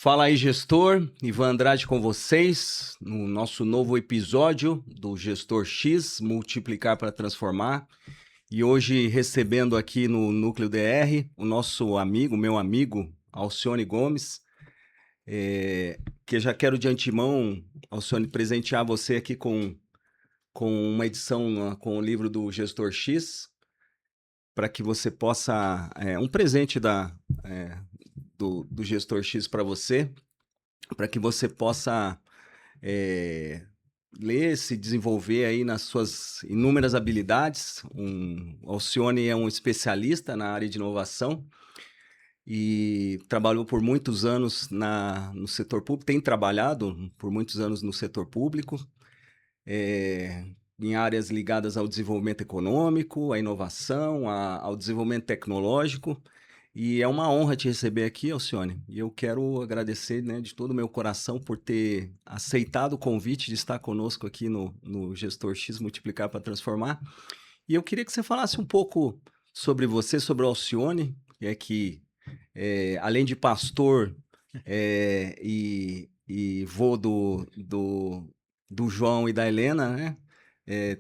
Fala aí, gestor. Ivan Andrade com vocês, no nosso novo episódio do Gestor X, Multiplicar para Transformar. E hoje recebendo aqui no Núcleo DR o nosso amigo, meu amigo, Alcione Gomes, que já quero de antemão, Alcione, presentear você aqui com uma edição, com o livro do Gestor X, para que você possa, um presente do Gestor X para você, para que você possa ler, se desenvolver aí nas suas inúmeras habilidades. O Alcione é um especialista na área de inovação e trabalhou por muitos anos no setor público, tem trabalhado por muitos anos no setor público, em áreas ligadas ao desenvolvimento econômico, à inovação, ao desenvolvimento tecnológico. E é uma honra te receber aqui, Alcione. E eu quero agradecer, né, de todo o meu coração por ter aceitado o convite de estar conosco aqui no Gestor X Multiplicar para Transformar. E eu queria que você falasse um pouco sobre você, sobre o Alcione, que além de pastor e vô do João e da Helena, né?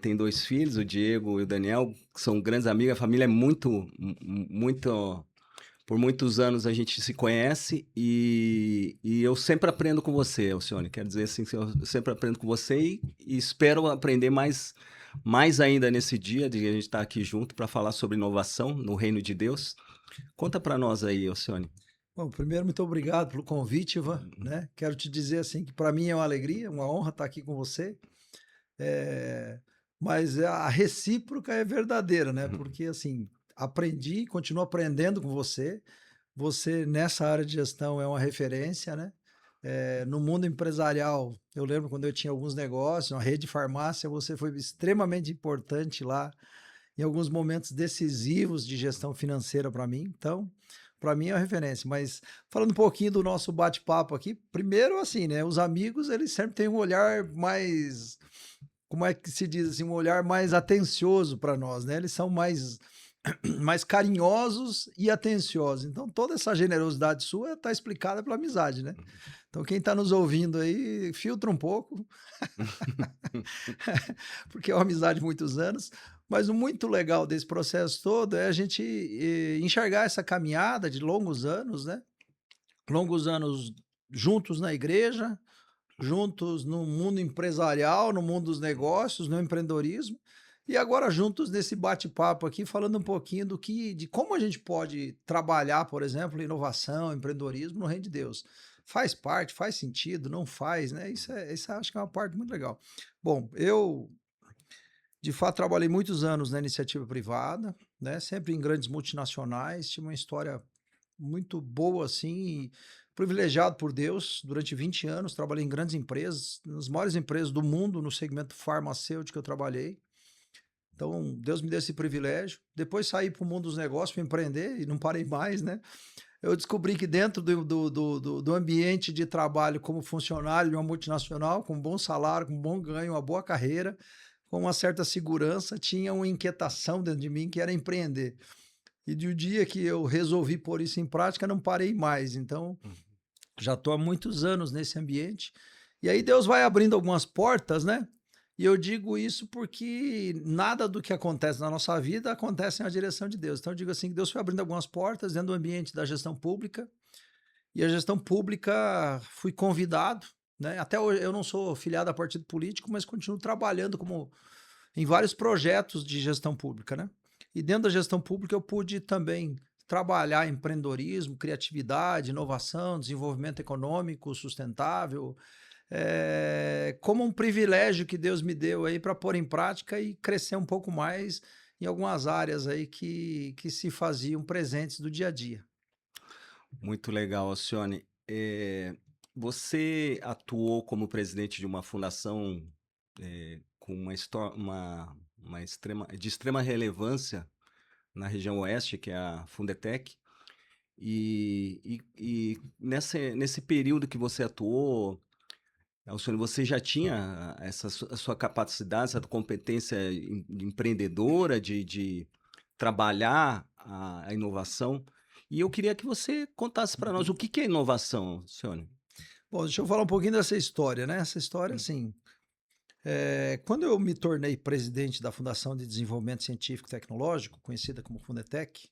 Tem dois filhos, o Diego e o Daniel, que são grandes amigos. A família é muito. Por muitos anos a gente se conhece e eu sempre aprendo com você, Alcione. Quero dizer assim, que eu sempre aprendo com você e espero aprender mais ainda nesse dia de a gente estar aqui junto para falar sobre inovação no reino de Deus. Conta para nós aí, Alcione. Bom, primeiro, muito obrigado pelo convite, Ivan, né? Quero te dizer assim que para mim é uma alegria, uma honra estar aqui com você. Mas a recíproca é verdadeira, né? Porque assim, aprendi, continuo aprendendo com você. Você nessa área de gestão é uma referência, né? No mundo empresarial, eu lembro quando eu tinha alguns negócios, uma rede de farmácia, você foi extremamente importante lá em alguns momentos decisivos de gestão financeira para mim. Então, para mim é uma referência. Mas falando um pouquinho do nosso bate-papo aqui, primeiro assim, né? Os amigos, eles sempre têm um olhar mais, como é que se diz assim, um olhar mais atencioso para nós, né? Eles são mais carinhosos e atenciosos. Então, toda essa generosidade sua está explicada pela amizade, né? Então, quem está nos ouvindo aí, filtra um pouco, porque é uma amizade de muitos anos. Mas o muito legal desse processo todo é a gente enxergar essa caminhada de longos anos, né? Longos anos juntos na igreja, juntos no mundo empresarial, no mundo dos negócios, no empreendedorismo, e agora juntos nesse bate-papo aqui, falando um pouquinho de como a gente pode trabalhar, por exemplo, inovação, empreendedorismo no reino de Deus. Faz parte, faz sentido, não faz, né? Isso acho que é uma parte muito legal. Bom, eu de fato trabalhei muitos anos na iniciativa privada, né? Sempre em grandes multinacionais, tive uma história muito boa, assim, privilegiado por Deus. Durante 20 anos, trabalhei em grandes empresas, nas maiores empresas do mundo, no segmento farmacêutico eu trabalhei. Então, Deus me deu esse privilégio. Depois saí para o mundo dos negócios, para empreender, e não parei mais, né? Eu descobri que dentro do ambiente de trabalho como funcionário de uma multinacional, com um bom salário, com um bom ganho, uma boa carreira, com uma certa segurança, tinha uma inquietação dentro de mim que era empreender. E do dia que eu resolvi pôr isso em prática, não parei mais. Então, já estou há muitos anos nesse ambiente. E aí Deus vai abrindo algumas portas, né? E eu digo isso porque nada do que acontece na nossa vida acontece na direção de Deus. Então eu digo assim, que Deus foi abrindo algumas portas dentro do ambiente da gestão pública. E a gestão pública fui convidado, né? Até hoje eu não sou filiado a partido político, mas continuo trabalhando como em vários projetos de gestão pública, né? E dentro da gestão pública eu pude também trabalhar empreendedorismo, criatividade, inovação, desenvolvimento econômico sustentável, como um privilégio que Deus me deu aí para pôr em prática e crescer um pouco mais em algumas áreas aí que se faziam presentes do dia a dia. Muito legal, Alcione. Você atuou como presidente de uma fundação com de extrema relevância na região oeste, que é a Fundetec. E nesse período que você atuou, Alcione, você já tinha a sua capacidade, essa competência empreendedora de trabalhar a inovação? E eu queria que você contasse para nós o que é inovação, Alcione. Bom, deixa eu falar um pouquinho dessa história, né? Essa história, Hum. assim, quando eu me tornei presidente da Fundação de Desenvolvimento Científico e Tecnológico, conhecida como Fundetec,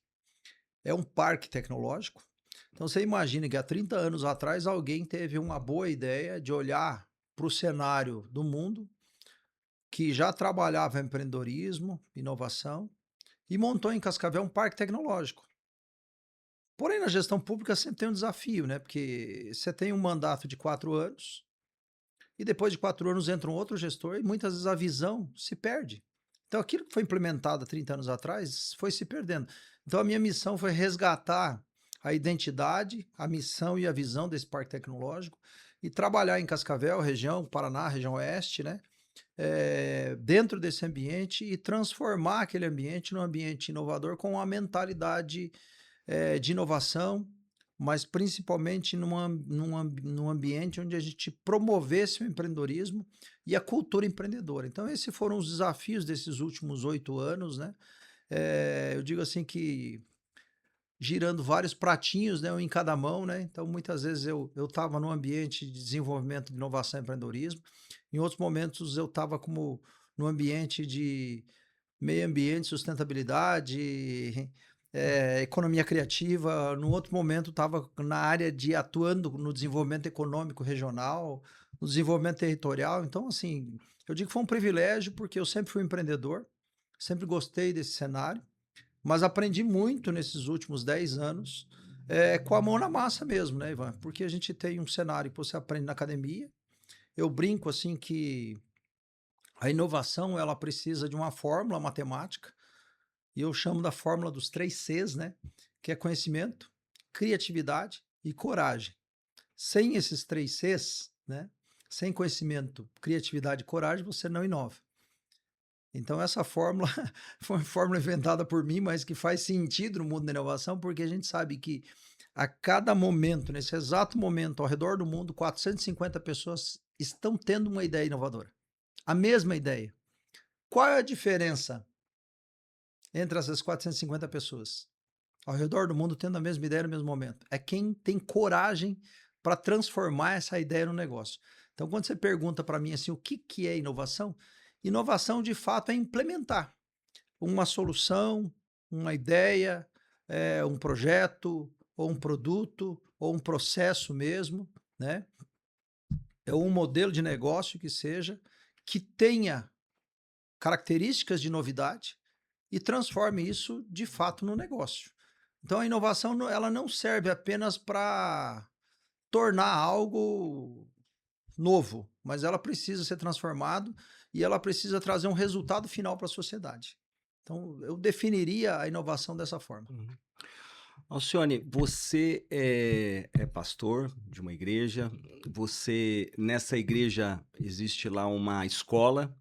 é um parque tecnológico. Então você imagina que há 30 anos atrás alguém teve uma boa ideia de olhar para o cenário do mundo que já trabalhava empreendedorismo, inovação, e montou em Cascavel um parque tecnológico. Porém, na gestão pública sempre tem um desafio, né? Porque você tem um mandato de 4 anos, e depois de 4 anos entra um outro gestor, e muitas vezes a visão se perde. Então, aquilo que foi implementado há 30 anos atrás foi se perdendo. Então, a minha missão foi resgatar a identidade, a missão e a visão desse parque tecnológico e trabalhar em Cascavel, região Paraná, região oeste, né? Dentro desse ambiente e transformar aquele ambiente num ambiente inovador com uma mentalidade de inovação, mas principalmente num ambiente onde a gente promovesse o empreendedorismo e a cultura empreendedora. Então, esses foram os desafios desses últimos 8 anos, né? Eu digo assim que girando vários pratinhos, né, um em cada mão, né? Então, muitas vezes eu estava num ambiente de desenvolvimento de inovação e empreendedorismo, em outros momentos eu estava como no ambiente de meio ambiente, sustentabilidade, economia criativa. No outro momento, estava na área de atuando no desenvolvimento econômico regional, no desenvolvimento territorial. Então, assim, eu digo que foi um privilégio, porque eu sempre fui empreendedor, sempre gostei desse cenário, mas aprendi muito nesses últimos 10 anos, com a mão na massa mesmo, né, Ivan? Porque a gente tem um cenário que você aprende na academia. Eu brinco assim que a inovação ela precisa de uma fórmula matemática, e eu chamo da fórmula dos 3 Cs, né? Que é conhecimento, criatividade e coragem. Sem esses 3 Cs, né? Sem conhecimento, criatividade e coragem, você não inova. Então, essa fórmula foi uma fórmula inventada por mim, mas que faz sentido no mundo da inovação, porque a gente sabe que a cada momento, nesse exato momento, ao redor do mundo, 450 pessoas estão tendo uma ideia inovadora. A mesma ideia. Qual é a diferença entre essas 450 pessoas ao redor do mundo tendo a mesma ideia no mesmo momento? É quem tem coragem para transformar essa ideia no negócio. Então, quando você pergunta para mim assim, o que é inovação? Inovação, de fato, é implementar uma solução, uma ideia, um projeto, ou um produto, ou um processo mesmo, né? É um modelo de negócio que seja, que tenha características de novidade e transforme isso de fato no negócio. Então a inovação ela não serve apenas para tornar algo novo, mas ela precisa ser transformado e ela precisa trazer um resultado final para a sociedade. Então eu definiria a inovação dessa forma. Uhum. Alcione, você é pastor de uma igreja. Você, nessa igreja, existe lá uma escola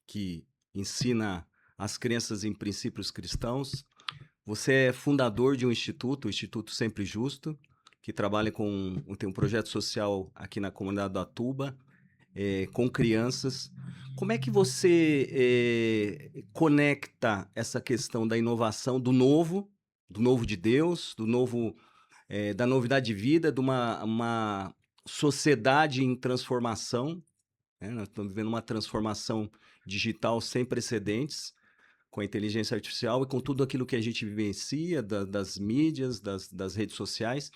que ensina as crianças em princípios cristãos. Você é fundador de um instituto, o Instituto Sempre Justo, que trabalha tem um projeto social aqui na comunidade da Atuba, com crianças. Como é que você conecta essa questão da inovação, do novo de Deus, da novidade de vida, de uma sociedade em transformação, né? Nós estamos vivendo uma transformação digital sem precedentes, com a inteligência artificial e com tudo aquilo que a gente vivencia, das mídias, das redes sociais.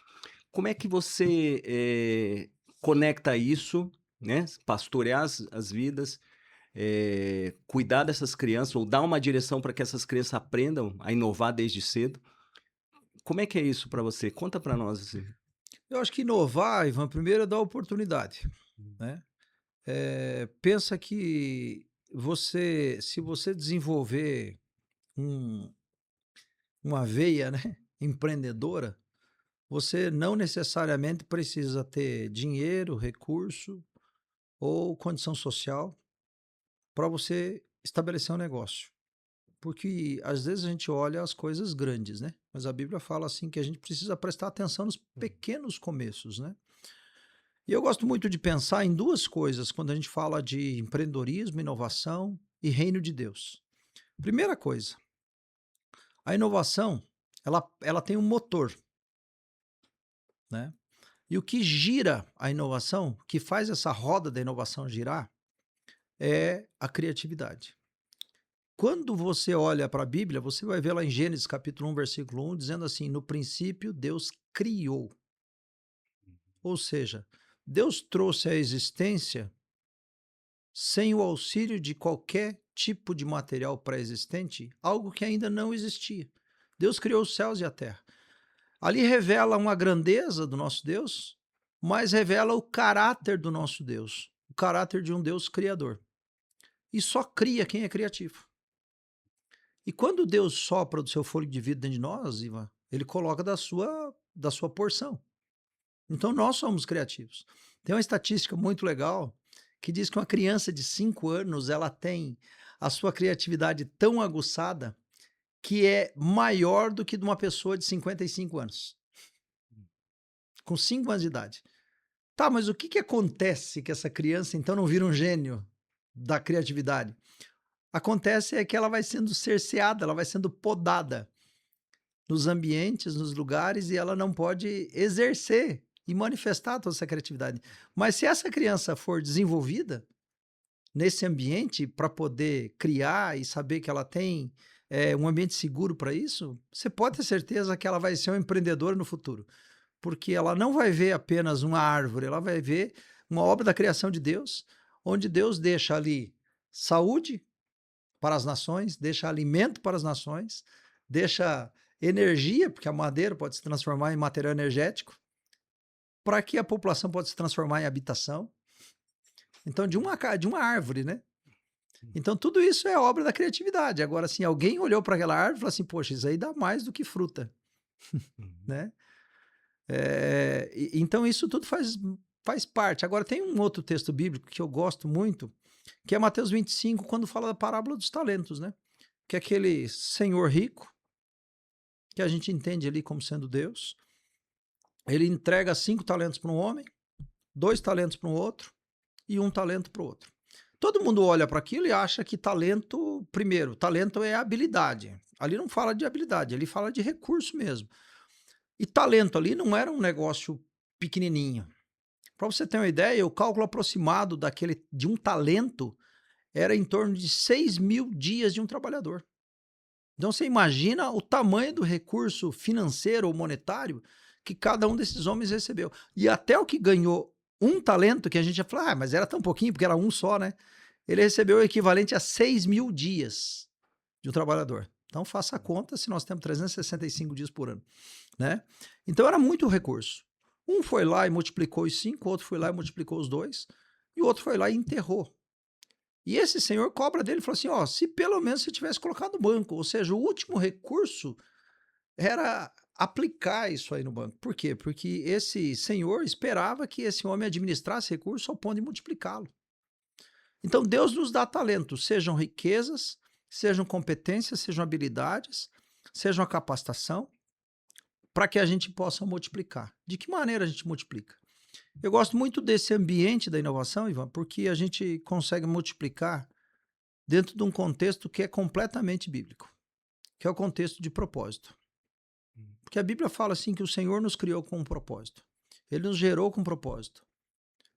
Como é que você conecta isso, né? Pastorear as vidas, cuidar dessas crianças, ou dar uma direção para que essas crianças aprendam a inovar desde cedo? Como é que é isso para você? Conta para nós, assim. Eu acho que inovar, Ivan, primeiro é dar oportunidade, né? Pensa que se você desenvolver um- uma veia, né, empreendedora, você não necessariamente precisa ter dinheiro, recurso ou condição social para você estabelecer um negócio. Porque às vezes a gente olha as coisas grandes, né? Mas a Bíblia fala assim que a gente precisa prestar atenção nos pequenos começos, né? E eu gosto muito de pensar em duas coisas quando a gente fala de empreendedorismo, inovação e reino de Deus. Primeira coisa, a inovação, ela tem um motor. né? E o que gira a inovação, que faz essa roda da inovação girar, é a criatividade. Quando você olha para a Bíblia, você vai ver lá em Gênesis capítulo 1, versículo 1, dizendo assim: no princípio Deus criou. Ou seja, Deus trouxe à existência, sem o auxílio de qualquer tipo de material pré-existente, algo que ainda não existia. Deus criou os céus e a terra. Ali revela uma grandeza do nosso Deus, mas revela o caráter do nosso Deus, o caráter de um Deus criador. E só cria quem é criativo. E quando Deus sopra do seu fôlego de vida dentro de nós, Ivan, ele coloca da sua porção. Então nós somos criativos. Tem uma estatística muito legal que diz que uma criança de 5 anos, ela tem a sua criatividade tão aguçada que é maior do que de uma pessoa de 55 anos. Com 5 anos de idade. Tá, mas o que que acontece que essa criança então não vira um gênio da criatividade? Acontece é que ela vai sendo cerceada, ela vai sendo podada nos ambientes, nos lugares, e ela não pode exercer e manifestar toda essa criatividade. Mas se essa criança for desenvolvida nesse ambiente para poder criar e saber que ela tem um ambiente seguro para isso, você pode ter certeza que ela vai ser uma empreendedora no futuro. Porque ela não vai ver apenas uma árvore, ela vai ver uma obra da criação de Deus, onde Deus deixa ali saúde para as nações, deixa alimento para as nações, deixa energia, porque a madeira pode se transformar em material energético, para que a população possa se transformar em habitação. Então, de uma árvore, né? Então, tudo isso é obra da criatividade. Agora, assim, alguém olhou para aquela árvore e falou assim, poxa, isso aí dá mais do que fruta, né? Então, isso tudo faz parte. Agora, tem um outro texto bíblico que eu gosto muito, que é Mateus 25, quando fala da parábola dos talentos, né? Que é aquele senhor rico, que a gente entende ali como sendo Deus, ele entrega 5 talentos para um homem, 2 talentos para um outro e 1 talento para o outro. Todo mundo olha para aquilo e acha que talento, primeiro, talento é habilidade. Ali não fala de habilidade, ali fala de recurso mesmo. E talento ali não era um negócio pequenininho. Para você ter uma ideia, o cálculo aproximado de um talento era em torno de 6.000 dias de um trabalhador. Então você imagina o tamanho do recurso financeiro ou monetário que cada um desses homens recebeu. E até o que ganhou 1 talento, que a gente ia falar, mas era tão pouquinho, porque era um só, né? Ele recebeu o equivalente a 6.000 dias de um trabalhador. Então faça a conta se nós temos 365 dias por ano, né? Então era muito recurso. Um foi lá e multiplicou os 5, o outro foi lá e multiplicou os 2, e o outro foi lá e enterrou. E esse senhor cobra dele e falou assim, ó, se pelo menos você tivesse colocado no banco, ou seja, o último recurso era aplicar isso aí no banco. Por quê? Porque esse senhor esperava que esse homem administrasse recurso ao ponto de multiplicá-lo. Então Deus nos dá talentos, sejam riquezas, sejam competências, sejam habilidades, sejam a capacitação, para que a gente possa multiplicar. De que maneira a gente multiplica? Eu gosto muito desse ambiente da inovação, Ivan, porque a gente consegue multiplicar dentro de um contexto que é completamente bíblico, que é o contexto de propósito. Porque a Bíblia fala assim que o Senhor nos criou com um propósito. Ele nos gerou com um propósito.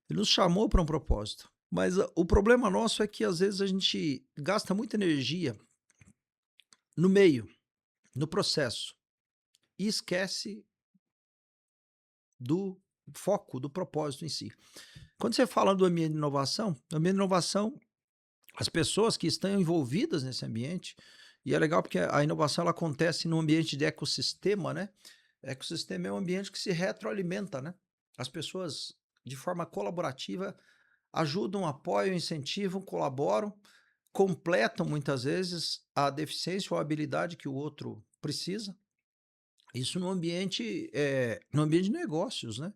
Ele nos chamou para um propósito. Mas o problema nosso é que às vezes a gente gasta muita energia no meio, no processo, e esquece do foco, do propósito em si. Quando você fala do ambiente de inovação, no ambiente de inovação, as pessoas que estão envolvidas nesse ambiente, e é legal porque a inovação ela acontece num ambiente de ecossistema, né? Ecossistema é um ambiente que se retroalimenta, né? As pessoas, de forma colaborativa, ajudam, apoiam, incentivam, colaboram, completam muitas vezes a deficiência ou a habilidade que o outro precisa. Isso no ambiente de negócios, né?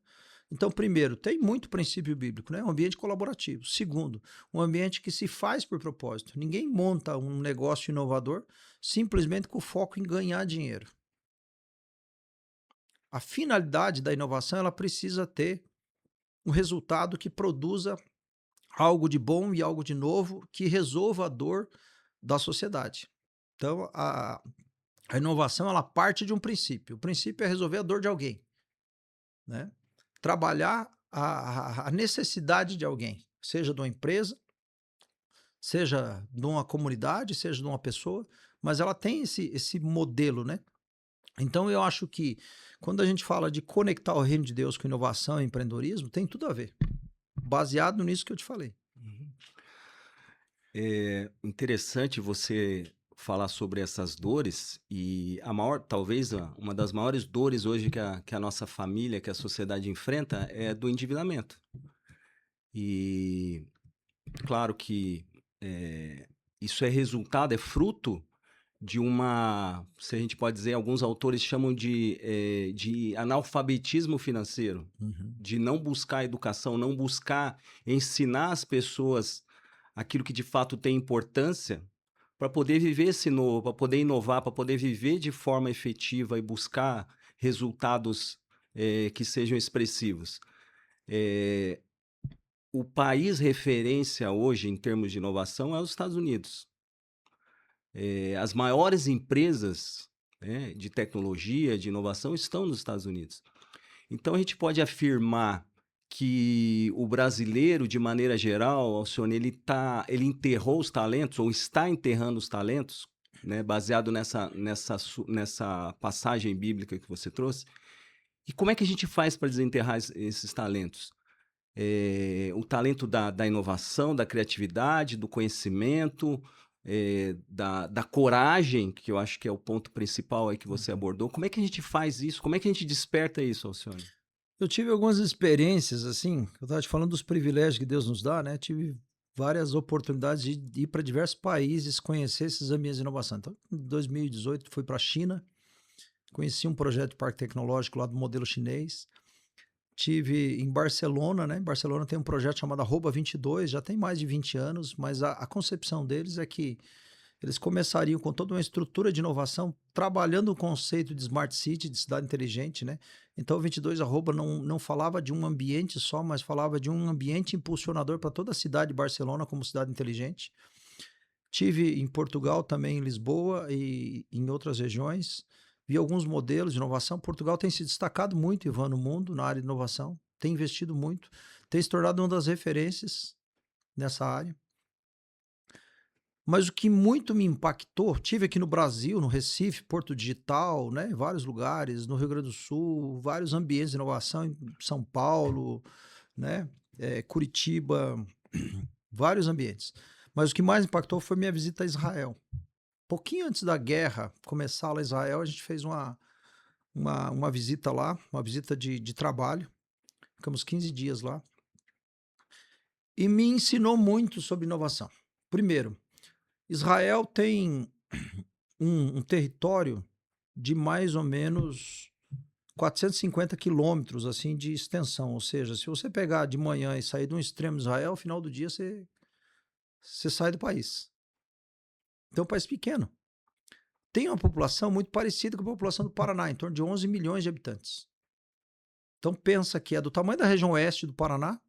Então, primeiro, tem muito princípio bíblico, né? Um ambiente colaborativo. Segundo, um ambiente que se faz por propósito. Ninguém monta um negócio inovador simplesmente com foco em ganhar dinheiro. A finalidade da inovação, ela precisa ter um resultado que produza algo de bom e algo de novo que resolva a dor da sociedade. Então, a inovação, ela parte de um princípio. O princípio é resolver a dor de alguém. né? Trabalhar a necessidade de alguém, seja de uma empresa, seja de uma comunidade, seja de uma pessoa, mas ela tem esse modelo, né? Então eu acho que quando a gente fala de conectar o reino de Deus com inovação e empreendedorismo, tem tudo a ver, baseado nisso que eu te falei. Uhum. É interessante você falar sobre essas dores e a maior, talvez uma das maiores dores hoje que a nossa família, que a sociedade enfrenta é do endividamento. E claro que isso é resultado, é fruto de uma, se a gente pode dizer, alguns autores chamam de analfabetismo financeiro, Uhum. de não buscar educação, não buscar ensinar as pessoas aquilo que de fato tem importância para poder viver esse novo, para poder inovar, para poder viver de forma efetiva e buscar resultados que sejam expressivos. Eh, o país referência hoje em termos de inovação é os Estados Unidos. As maiores empresas, né, de tecnologia, de inovação estão nos Estados Unidos. Então a gente pode afirmar que o brasileiro, de maneira geral, Alcione, ele enterrou os talentos ou está enterrando os talentos, né, baseado nessa passagem bíblica que você trouxe. E como é que a gente faz para desenterrar esses talentos? O talento da inovação, da criatividade, do conhecimento, da coragem, que eu acho que é o ponto principal aí que você abordou. Como é que a gente faz isso? Como é que a gente desperta isso, Alcione? Eu tive algumas experiências, assim, eu estava te falando dos privilégios que Deus nos dá, né? Tive várias oportunidades de ir para diversos países, conhecer esses ambientes de inovação. Então, em 2018, fui para a China, conheci um projeto de parque tecnológico lá do modelo chinês. Tive em Barcelona, né? Em Barcelona tem um projeto chamado Arroba 22, já tem mais de 20 anos, mas a concepção deles é que eles começariam com toda uma estrutura de inovação, trabalhando o conceito de Smart City, de cidade inteligente, né? Então, o 22 arroba não falava de um ambiente só, mas falava de um ambiente impulsionador para toda a cidade de Barcelona como cidade inteligente. Tive em Portugal também, em Lisboa e em outras regiões. Vi alguns modelos de inovação. Portugal tem se destacado muito, Ivan, no mundo, na área de inovação. Tem investido muito. Tem se tornado uma das referências nessa área. Mas o que muito me impactou, tive aqui no Brasil, no Recife, Porto Digital, né, em vários lugares, no Rio Grande do Sul, vários ambientes de inovação, em São Paulo, né, Curitiba, vários ambientes. Mas o que mais impactou foi minha visita a Israel. Pouquinho antes da guerra começar lá em Israel, a gente fez uma visita lá, uma visita de trabalho. Ficamos 15 dias lá. E me ensinou muito sobre inovação. Primeiro, Israel tem um território de mais ou menos 450 quilômetros assim, de extensão. Ou seja, se você pegar de manhã e sair de um extremo de Israel, ao final do dia você sai do país. Então é um país pequeno. Tem uma população muito parecida com a população do Paraná, em torno de 11 milhões de habitantes. Então pensa que é do tamanho da região oeste do Paraná,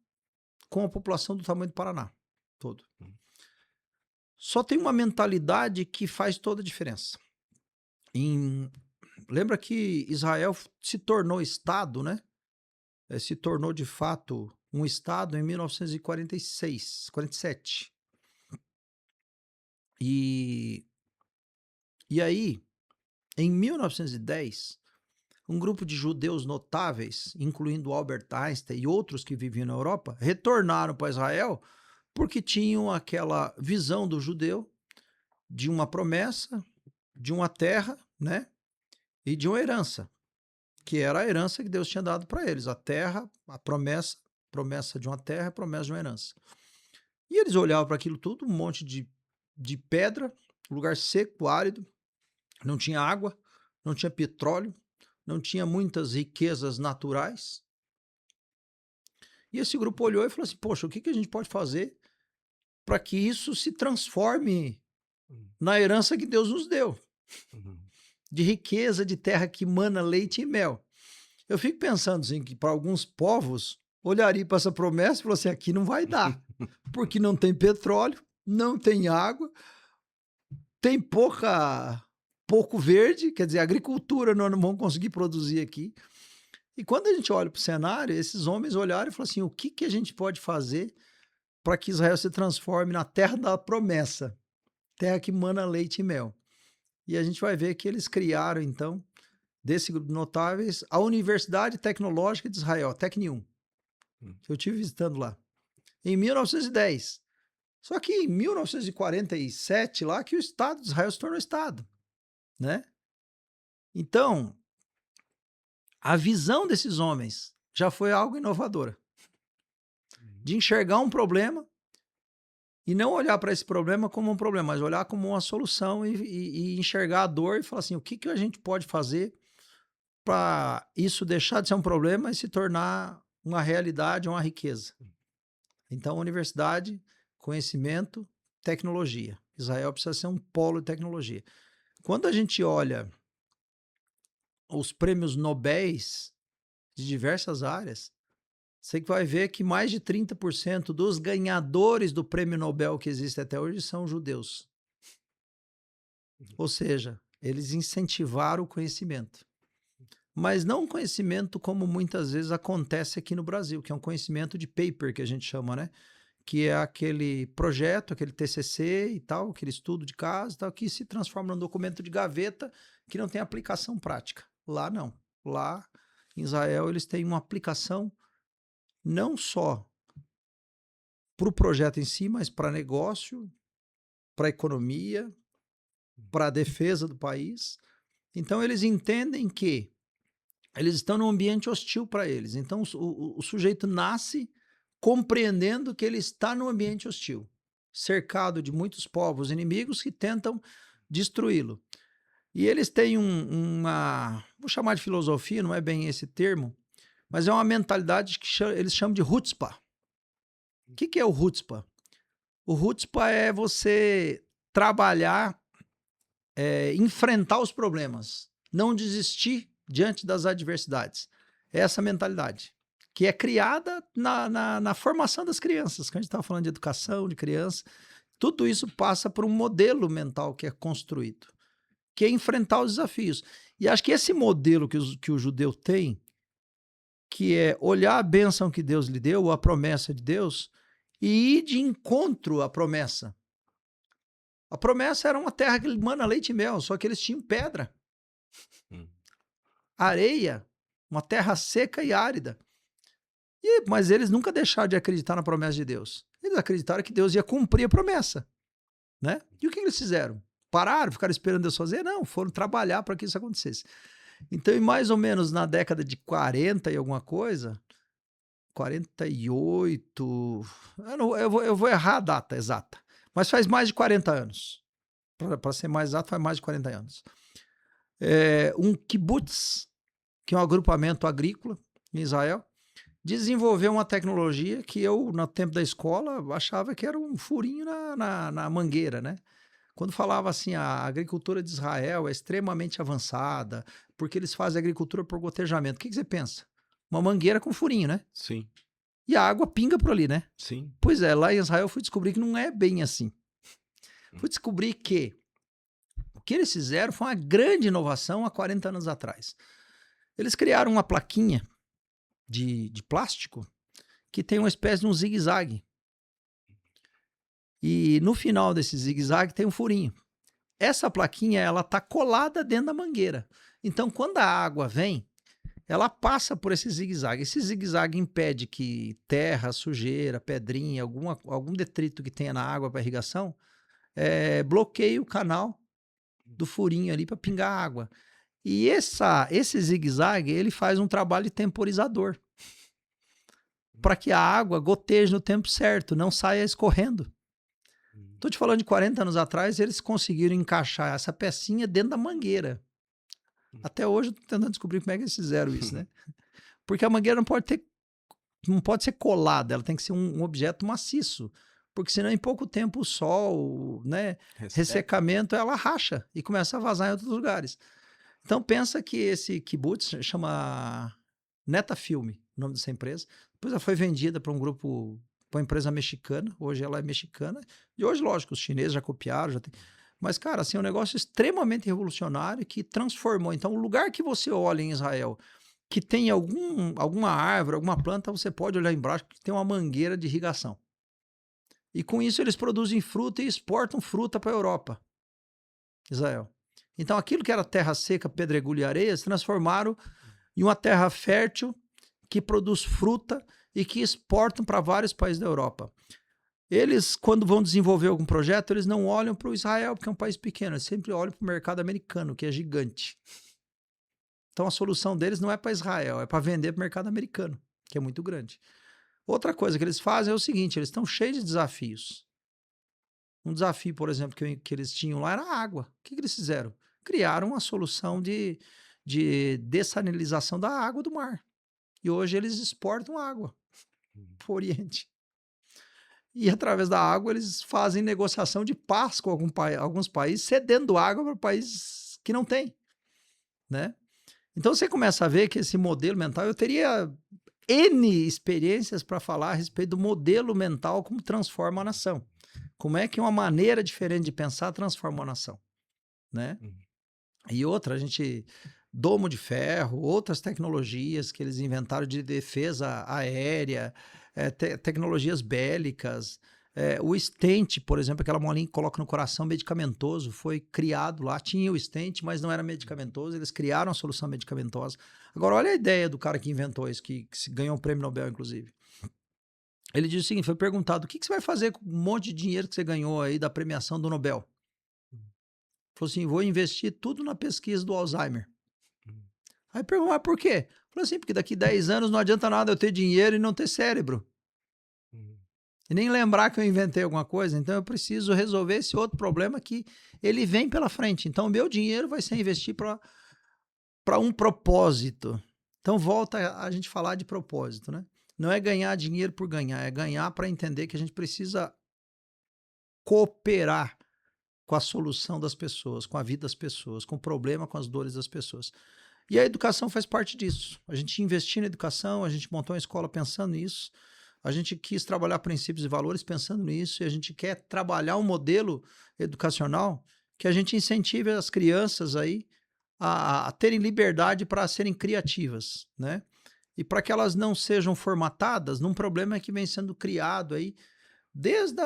com a população do tamanho do Paraná todo. Só tem uma mentalidade que faz toda a diferença. Lembra que Israel se tornou Estado, né? Se tornou de fato um Estado em 1946, 47. E aí, em 1910, um grupo de judeus notáveis, incluindo Albert Einstein e outros que viviam na Europa, retornaram para Israel porque tinham aquela visão do judeu de uma promessa, de uma terra, né? E de uma herança, que era a herança que Deus tinha dado para eles. A terra, a promessa de uma terra, promessa de uma herança. E eles olhavam para aquilo tudo, um monte de pedra, lugar seco, árido, não tinha água, não tinha petróleo, não tinha muitas riquezas naturais. E esse grupo olhou e falou assim: poxa, o que a gente pode fazer para que isso se transforme na herança que Deus nos deu? De riqueza, de terra que mana leite e mel. Eu fico pensando assim, que para alguns povos olhariam para essa promessa e falaram assim: aqui não vai dar, porque não tem petróleo, não tem água, tem pouco verde, quer dizer, a agricultura nós não vamos conseguir produzir aqui. E quando a gente olha para o cenário, esses homens olharam e falaram assim: o que, que a gente pode fazer para que Israel se transforme na terra da promessa, terra que mana leite e mel? E a gente vai ver que eles criaram, então, desse grupo de notáveis, a Universidade Tecnológica de Israel, a Tecnium, que eu estive visitando lá, em 1910. Só que em 1947, lá que o Estado de Israel se tornou Estado, né? Então, a visão desses homens já foi algo inovadora, de enxergar um problema e não olhar para esse problema como um problema, mas olhar como uma solução e enxergar a dor e falar assim, o que, que a gente pode fazer para isso deixar de ser um problema e se tornar uma realidade, uma riqueza. Então, universidade, conhecimento, tecnologia. Israel precisa ser um polo de tecnologia. Quando a gente olha os prêmios Nobéis de diversas áreas, você vai ver que mais de 30% dos ganhadores do prêmio Nobel que existe até hoje são judeus. Ou seja, eles incentivaram o conhecimento. Mas não um conhecimento como muitas vezes acontece aqui no Brasil, que é um conhecimento de paper, que a gente chama, né? Que é aquele projeto, aquele TCC e tal, aquele estudo de caso e tal, que se transforma num documento de gaveta que não tem aplicação prática. Lá não. Lá, em Israel, eles têm uma aplicação não só para o projeto em si, mas para negócio, para economia, para a defesa do país. Então, eles entendem que eles estão num ambiente hostil para eles. Então, o sujeito nasce compreendendo que ele está num ambiente hostil, cercado de muitos povos inimigos que tentam destruí-lo. E eles têm uma, vou chamar de filosofia, não é bem esse termo, mas é uma mentalidade que eles chamam de Hutzpah. O que é o Hutzpah? O Hutzpah é você trabalhar, enfrentar os problemas, não desistir diante das adversidades. É essa mentalidade, que é criada na formação das crianças. Quando a gente estava falando de educação, de criança, tudo isso passa por um modelo mental que é construído, que é enfrentar os desafios. E acho que esse modelo que o judeu tem, que é olhar a bênção que Deus lhe deu, a promessa de Deus, e ir de encontro à promessa. A promessa era uma terra que mana leite e mel, só que eles tinham pedra, areia, uma terra seca e árida. Mas eles nunca deixaram de acreditar na promessa de Deus. Eles acreditaram que Deus ia cumprir a promessa, né? E o que eles fizeram? Pararam, ficaram esperando Deus fazer? Não, foram trabalhar para que isso acontecesse. Então, mais ou menos na década de 40 e alguma coisa, 48, eu vou errar a data exata, mas faz mais de 40 anos. Para ser mais exato, faz mais de 40 anos. Um kibbutz, que é um agrupamento agrícola em Israel, desenvolveu uma tecnologia que eu, no tempo da escola, achava que era um furinho na mangueira, né? Quando falava assim, a agricultura de Israel é extremamente avançada, porque eles fazem agricultura por gotejamento. O que você pensa? Uma mangueira com furinho, né? Sim. E a água pinga por ali, né? Sim. Pois é, lá em Israel eu fui descobrir que não é bem assim. Fui descobrir que o que eles fizeram foi uma grande inovação há 40 anos atrás. Eles criaram uma plaquinha de plástico que tem uma espécie de um zigue-zague. E no final desse zigue-zague tem um furinho. Essa plaquinha, ela está colada dentro da mangueira. Então, quando a água vem, ela passa por esse zigue-zague. Esse zigue-zague impede que terra, sujeira, pedrinha, algum detrito que tenha na água para irrigação, bloqueie o canal do furinho ali para pingar água. E esse zigue-zague, ele faz um trabalho de temporizador, para que a água goteje no tempo certo, não saia escorrendo. Estou te falando de 40 anos atrás, eles conseguiram encaixar essa pecinha dentro da mangueira. Até hoje eu estou tentando descobrir como é que eles fizeram isso, né? Porque a mangueira não pode ser colada, ela tem que ser um objeto maciço. Porque senão em pouco tempo o sol, né, ressecamento, ela racha e começa a vazar em outros lugares. Então pensa que esse kibbutz chama Netafilm, o nome dessa empresa. Depois ela foi vendida para um grupo, para uma empresa mexicana. Hoje ela é mexicana. E hoje, lógico, os chineses já copiaram, já tem. Mas, cara, assim, é um negócio extremamente revolucionário que transformou. Então, o lugar que você olha em Israel que tem alguma árvore, alguma planta, você pode olhar embaixo que tem uma mangueira de irrigação. E com isso eles produzem fruta e exportam fruta para a Europa, Israel. Então aquilo que era terra seca, pedregulho e areia, se transformaram em uma terra fértil que produz fruta e que exportam para vários países da Europa. Eles, quando vão desenvolver algum projeto, eles não olham para o Israel, porque é um país pequeno, eles sempre olham para o mercado americano, que é gigante. Então a solução deles não é para Israel, é para vender para o mercado americano, que é muito grande. Outra coisa que eles fazem é o seguinte, eles estão cheios de desafios. Um desafio, por exemplo, que eles tinham lá era a água. O que eles fizeram? Criaram uma solução de dessalinização da água do mar. E hoje eles exportam água para o Oriente. E através da água eles fazem negociação de paz com alguns países, cedendo água para países que não têm, né? Então você começa a ver que esse modelo mental, eu teria N experiências para falar a respeito do modelo mental, como transforma a nação. Como é que uma maneira diferente de pensar transforma a nação, né? E outra, a gente, domo de ferro, outras tecnologias que eles inventaram de defesa aérea, tecnologias bélicas, o stent, por exemplo, aquela molinha que coloca no coração, medicamentoso, foi criado lá, tinha o stent, mas não era medicamentoso, eles criaram a solução medicamentosa. Agora, olha a ideia do cara que inventou isso, que ganhou um prêmio Nobel, inclusive. Ele disse o seguinte, foi perguntado, o que você vai fazer com um monte de dinheiro que você ganhou aí da premiação do Nobel? Falou assim, vou investir tudo na pesquisa do Alzheimer. Aí perguntou, mas por quê? Falou assim, porque daqui 10 anos não adianta nada eu ter dinheiro e não ter cérebro. E nem lembrar que eu inventei alguma coisa, então eu preciso resolver esse outro problema que ele vem pela frente. Então o meu dinheiro vai ser investir para um propósito. Então volta a gente falar de propósito, né? Não é ganhar dinheiro por ganhar, é ganhar para entender que a gente precisa cooperar com a solução das pessoas, com a vida das pessoas, com o problema, com as dores das pessoas. E a educação faz parte disso. A gente investiu na educação, a gente montou uma escola pensando nisso, a gente quis trabalhar princípios e valores pensando nisso, e a gente quer trabalhar um modelo educacional que a gente incentive as crianças aí a terem liberdade para serem criativas, né? E para que elas não sejam formatadas num problema que vem sendo criado aí desde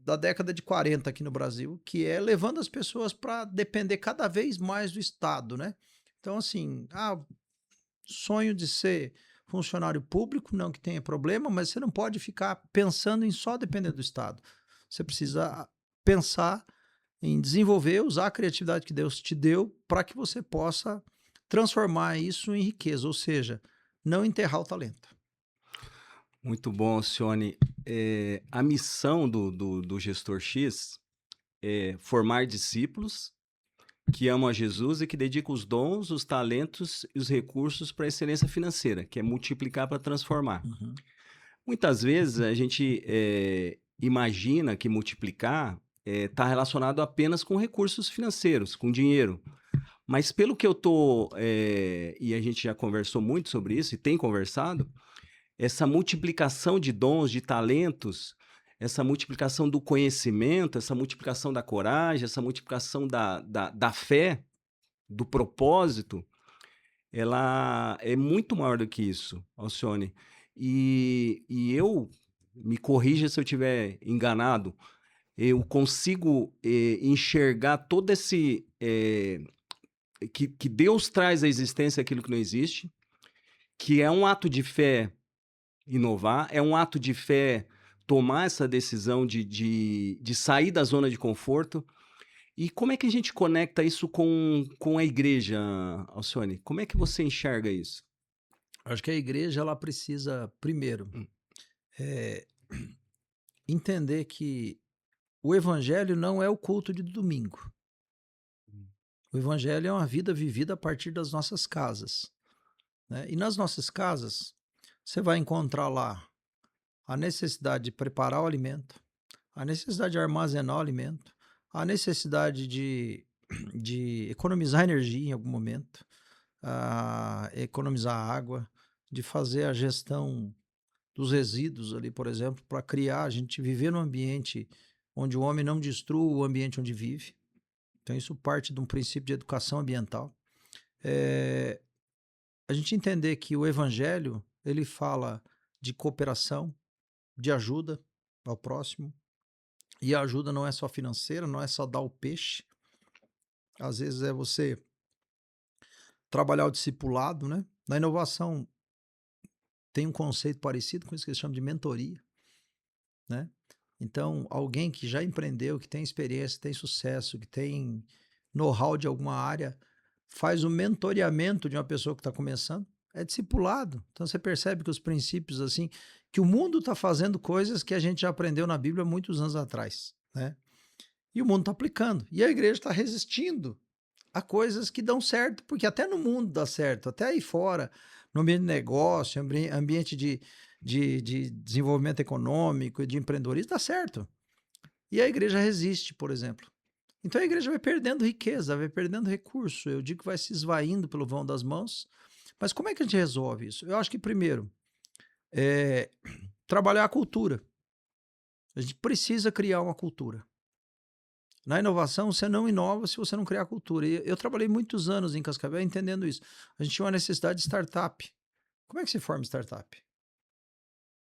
da década de 40 aqui no Brasil, que é levando as pessoas para depender cada vez mais do Estado, né? Então, assim, sonho de ser funcionário público, não que tenha problema, mas você não pode ficar pensando em só depender do Estado. Você precisa pensar em desenvolver, usar a criatividade que Deus te deu para que você possa transformar isso em riqueza, ou seja, não enterrar o talento. Muito bom, Alcione. A missão do Gestor X é formar discípulos que amam a Jesus e que dedicam os dons, os talentos e os recursos para a excelência financeira, que é multiplicar para transformar. Uhum. Muitas vezes a gente imagina que multiplicar está relacionado apenas com recursos financeiros, com dinheiro. Mas pelo que eu estou, e a gente já conversou muito sobre isso, e tem conversado, essa multiplicação de dons, de talentos, essa multiplicação do conhecimento, essa multiplicação da coragem, essa multiplicação da fé, do propósito, ela é muito maior do que isso, Alcione. E eu, me corrija se eu estiver enganado, eu consigo enxergar todo esse... que Deus traz à existência aquilo que não existe, que é um ato de fé inovar, é um ato de fé tomar essa decisão de sair da zona de conforto. E como é que a gente conecta isso com a igreja, Alcione? Como é que você enxerga isso? Acho que a igreja ela precisa, primeiro, Hum. Entender que o evangelho não é o culto de domingo. O evangelho é uma vida vivida a partir das nossas casas, né? E nas nossas casas, você vai encontrar lá a necessidade de preparar o alimento, a necessidade de armazenar o alimento, a necessidade de economizar energia em algum momento, economizar água, de fazer a gestão dos resíduos ali, por exemplo, para criar, a gente viver num ambiente onde o homem não destrua o ambiente onde vive. Então, isso parte de um princípio de educação ambiental. a gente entender que o evangelho, ele fala de cooperação, de ajuda ao próximo, e a ajuda não é só financeira, não é só dar o peixe, às vezes é você trabalhar o discipulado, né? Na inovação tem um conceito parecido com isso que eles chamam de mentoria, né? Então, alguém que já empreendeu, que tem experiência, tem sucesso, que tem know-how de alguma área, faz o mentoreamento de uma pessoa que está começando, é discipulado. Então, você percebe que os princípios, assim, que o mundo está fazendo coisas que a gente já aprendeu na Bíblia muitos anos atrás, né? E o mundo está aplicando. E a igreja está resistindo a coisas que dão certo, porque até no mundo dá certo, até aí fora, no ambiente de negócio, ambiente de desenvolvimento econômico, de empreendedorismo, dá certo. E a igreja resiste, por exemplo. Então a igreja vai perdendo riqueza, vai perdendo recurso. Eu digo que vai se esvaindo pelo vão das mãos. Mas como é que a gente resolve isso? Eu acho que, primeiro, é trabalhar a cultura. A gente precisa criar uma cultura. Na inovação, você não inova se você não criar cultura. E eu trabalhei muitos anos em Cascavel entendendo isso. A gente tinha uma necessidade de startup. Como é que se forma startup?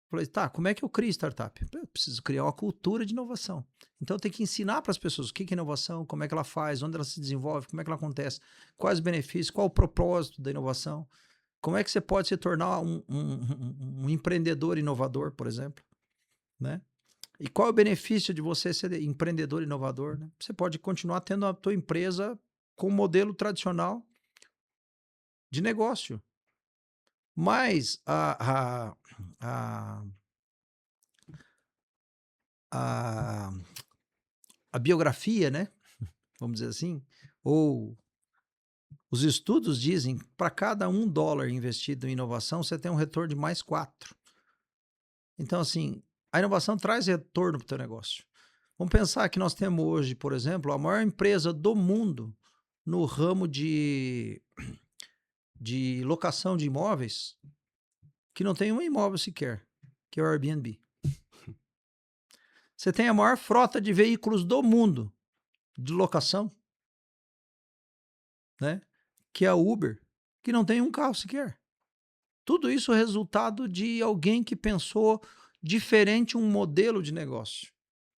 Falei, tá, como é que eu crio startup? Eu preciso criar uma cultura de inovação. Então eu tenho que ensinar para as pessoas o que é inovação, como é que ela faz, onde ela se desenvolve, como é que ela acontece, quais os benefícios, qual o propósito da inovação, como é que você pode se tornar um empreendedor inovador, por exemplo, né? E qual é o benefício de você ser empreendedor inovador, né? Você pode continuar tendo a tua empresa com um modelo tradicional de negócio, mas a, a, a biografia, né? Vamos dizer assim, ou os estudos dizem que para cada $1 investido em inovação, você tem um retorno de mais 4. Então, assim, a inovação traz retorno para o teu negócio. Vamos pensar que nós temos hoje, por exemplo, a maior empresa do mundo no ramo de locação de imóveis, que não tem um imóvel sequer, que é o Airbnb. Você tem a maior frota de veículos do mundo de locação, né? Que é a Uber, que não tem um carro sequer. Tudo isso é resultado de alguém que pensou diferente um modelo de negócio.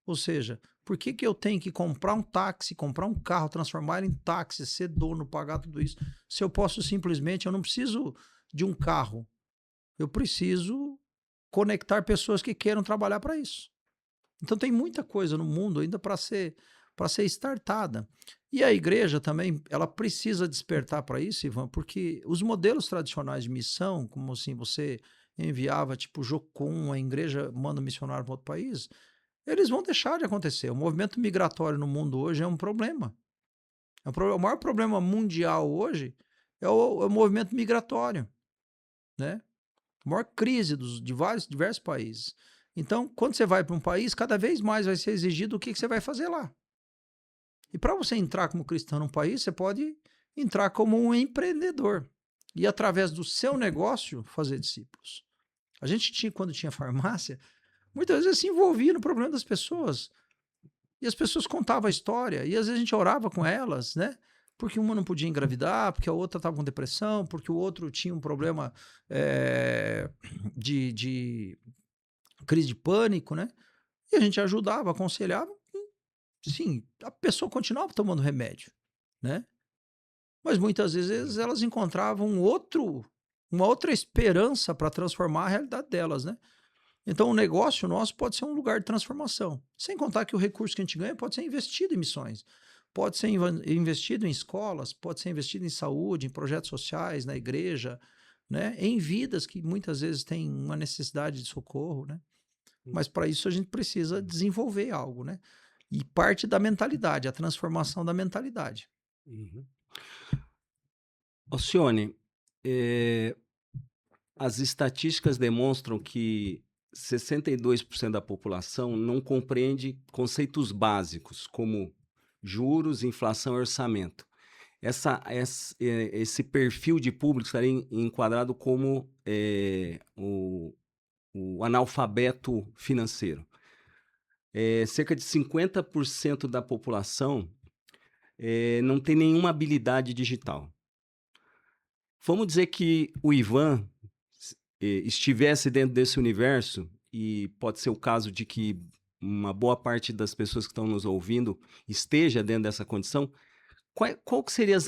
Ou seja, por que, que eu tenho que comprar um táxi, comprar um carro, transformar ele em táxi, ser dono, pagar tudo isso, se eu posso simplesmente, eu não preciso de um carro, eu preciso conectar pessoas que queiram trabalhar para isso. Então tem muita coisa no mundo ainda para ser startada. E a igreja também, ela precisa despertar para isso, Ivan, porque os modelos tradicionais de missão, como assim você enviava tipo Jocum, a igreja manda um missionário para outro país, eles vão deixar de acontecer. O movimento migratório no mundo hoje é um problema. O maior problema mundial hoje é o movimento migratório, né? A maior crise de diversos países. Então, quando você vai para um país, cada vez mais vai ser exigido o que você vai fazer lá. E para você entrar como cristão num país, você pode entrar como um empreendedor e, através do seu negócio, fazer discípulos. A gente tinha, quando tinha farmácia, muitas vezes se envolvia no problema das pessoas. E as pessoas contavam a história, e às vezes a gente orava com elas, né? Porque uma não podia engravidar, porque a outra estava com depressão, porque o outro tinha um problema de crise de pânico, né? E a gente ajudava, aconselhava. Sim, a pessoa continuava tomando remédio, né? Mas muitas vezes elas encontravam uma outra esperança para transformar a realidade delas, né? Então o negócio nosso pode ser um lugar de transformação. Sem contar que o recurso que a gente ganha pode ser investido em missões. Pode ser investido em escolas, pode ser investido em saúde, em projetos sociais, na igreja, né? Em vidas que muitas vezes têm uma necessidade de socorro, né? Mas para isso a gente precisa desenvolver algo, né? E parte da mentalidade, a transformação da mentalidade. Uhum. Alcione, as estatísticas demonstram que 62% da população não compreende conceitos básicos como juros, inflação e orçamento. Esse perfil de público estaria enquadrado como o analfabeto financeiro. Cerca de 50% da população não tem nenhuma habilidade digital. Vamos dizer que o Ivan estivesse dentro desse universo, e pode ser o caso de que uma boa parte das pessoas que estão nos ouvindo esteja dentro dessa condição. Qual que seriam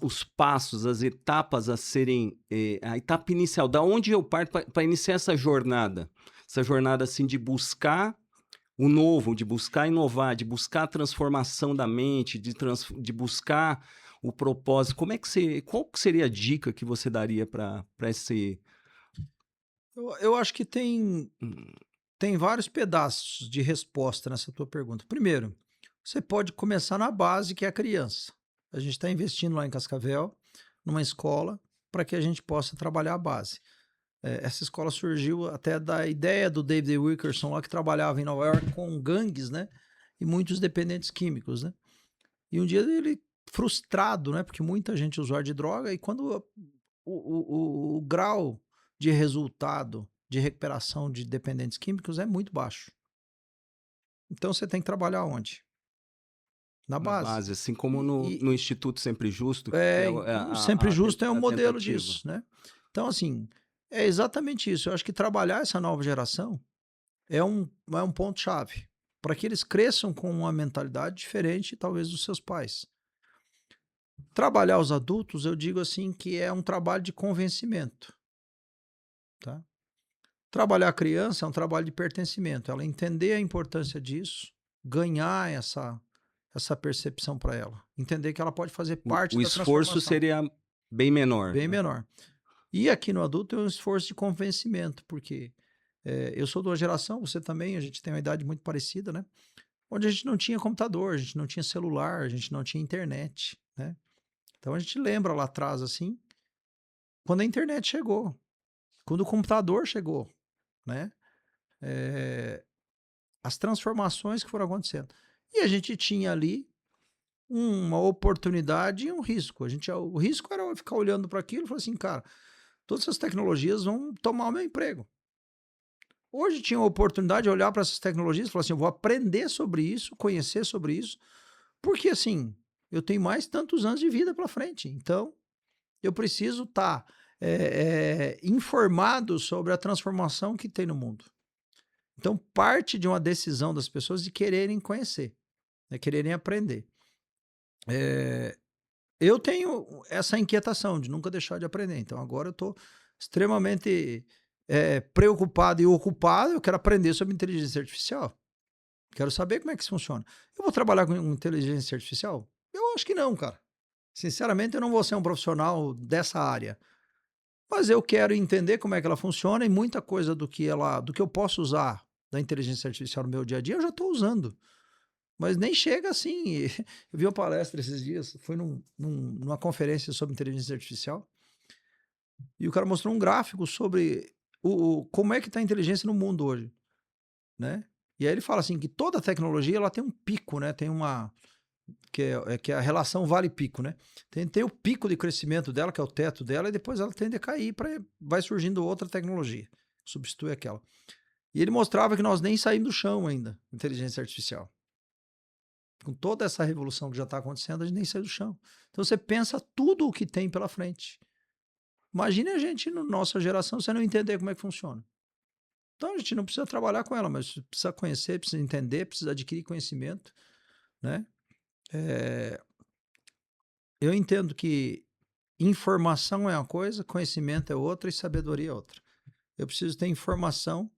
os passos, as etapas a serem, a etapa inicial, da onde eu parto para iniciar essa jornada? Essa jornada assim de buscar o novo, de buscar inovar, de buscar a transformação da mente, de buscar o propósito. Qual que seria a dica que você daria para esse... Eu acho que tem, Hum, tem vários pedaços de resposta nessa tua pergunta. Primeiro, você pode começar na base, que é a criança. A gente está investindo lá em Cascavel, numa escola, para que a gente possa trabalhar a base. Essa escola surgiu até da ideia do David Wilkerson, lá que trabalhava em Nova York com gangues, né? E muitos dependentes químicos, né? E um dia ele, frustrado, né? Porque muita gente usuária de droga, e quando o grau de resultado de recuperação de dependentes químicos é muito baixo. Então você tem que trabalhar onde? Na na base. base, assim como E no Instituto Sempre Justo, que é, é o Sempre Justo é um a modelo tentativa. disso, né? Então, assim, é exatamente isso. Eu acho que trabalhar essa nova geração é um ponto-chave para que eles cresçam com uma mentalidade diferente, talvez, dos seus pais. Trabalhar os adultos, eu digo assim, que é um trabalho de convencimento, tá? Trabalhar a criança é um trabalho de pertencimento. Ela entender a importância disso, ganhar essa percepção para ela. Entender que ela pode fazer parte O da esforço transformação. seria bem menor, Bem né? menor. E aqui no adulto é um esforço de convencimento, porque eu sou de uma geração, você também, a gente tem uma idade muito parecida, né? Onde a gente não tinha computador, a gente não tinha celular, a gente não tinha internet, né? Então a gente lembra lá atrás, assim, quando a internet chegou, quando o computador chegou, né? Eh, as transformações que foram acontecendo. E a gente tinha ali uma oportunidade e um risco. O risco era eu ficar olhando para aquilo e falar assim, cara, todas essas tecnologias vão tomar o meu emprego. Hoje tinha a oportunidade de olhar para essas tecnologias e falar assim, eu vou aprender sobre isso, conhecer sobre isso, porque assim, eu tenho mais tantos anos de vida para frente. Então, eu preciso estar informado sobre a transformação que tem no mundo. Então, parte de uma decisão das pessoas de quererem conhecer, né, quererem aprender. Eu tenho essa inquietação de nunca deixar de aprender. Então, agora eu estou extremamente preocupado e ocupado. Eu quero aprender sobre inteligência artificial. Quero saber como é que isso funciona. Eu vou trabalhar com inteligência artificial? Eu acho que não, cara. Sinceramente, eu não vou ser um profissional dessa área. Mas eu quero entender como é que ela funciona, e muita coisa do que eu posso usar da inteligência artificial no meu dia a dia, eu já estou usando. Mas nem chega assim. Eu vi uma palestra esses dias, foi numa conferência sobre inteligência artificial, e o cara mostrou um gráfico sobre como é que está a inteligência no mundo hoje, né? E aí ele fala assim que toda tecnologia ela tem um pico, né? Tem uma que é a relação vale-pico, né? Tem o pico de crescimento dela, que é o teto dela, e depois ela tende a cair, vai surgindo outra tecnologia, que substitui aquela. E ele mostrava que nós nem saímos do chão ainda, inteligência artificial. Com toda essa revolução que já está acontecendo, a gente nem saiu do chão. Então você pensa tudo o que tem pela frente. Imagine a gente, na nossa geração, você não entender como é que funciona. Então a gente não precisa trabalhar com ela, mas precisa conhecer, precisa entender, precisa adquirir conhecimento, né? É, eu entendo que informação é uma coisa, conhecimento é outra e sabedoria é outra. Eu preciso ter informação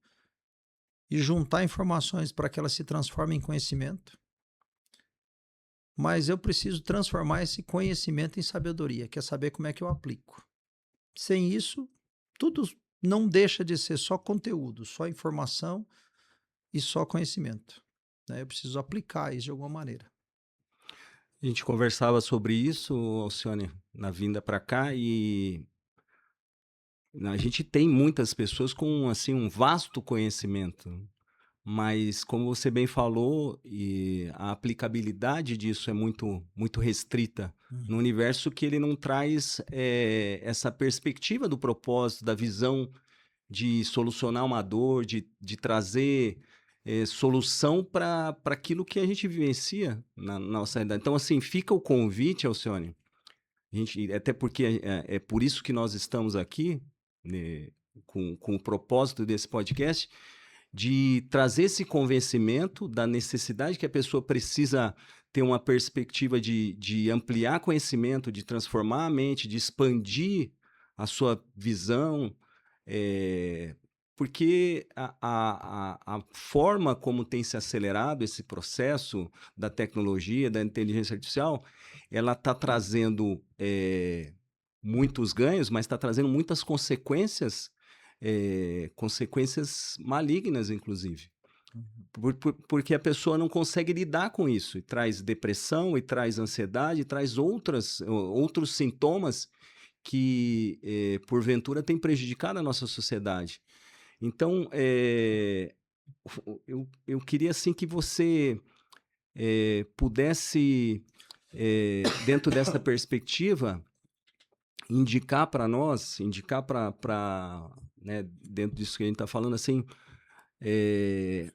e juntar informações para que elas se transformem em conhecimento, mas eu preciso transformar esse conhecimento em sabedoria, que é saber como é que eu aplico. Sem isso, tudo não deixa de ser só conteúdo, só informação e só conhecimento, né? Eu preciso aplicar isso de alguma maneira. A gente conversava sobre isso, Alcione, na vinda para cá, e a gente tem muitas pessoas com assim um vasto conhecimento, mas como você bem falou, e a aplicabilidade disso é muito restrita no Uhum. universo que ele não traz essa perspectiva do propósito, da visão de solucionar uma dor, de trazer solução para aquilo que a gente vivencia na nossa realidade. Então, assim, fica o convite, Alcione, Até porque é por isso que nós estamos aqui, né, com o propósito desse podcast, de trazer esse convencimento da necessidade que a pessoa precisa ter uma perspectiva de ampliar conhecimento, de transformar a mente, de expandir a sua visão, porque a forma como tem se acelerado esse processo da tecnologia, da inteligência artificial, ela está trazendo muitos ganhos, mas está trazendo muitas consequências, consequências malignas, inclusive. Porque a pessoa não consegue lidar com isso, e traz depressão, e traz ansiedade, e traz outros sintomas que, porventura, têm prejudicado a nossa sociedade. Então, eu queria assim que você pudesse, dentro dessa perspectiva, indicar para nós, né, dentro disso que a gente está falando, assim,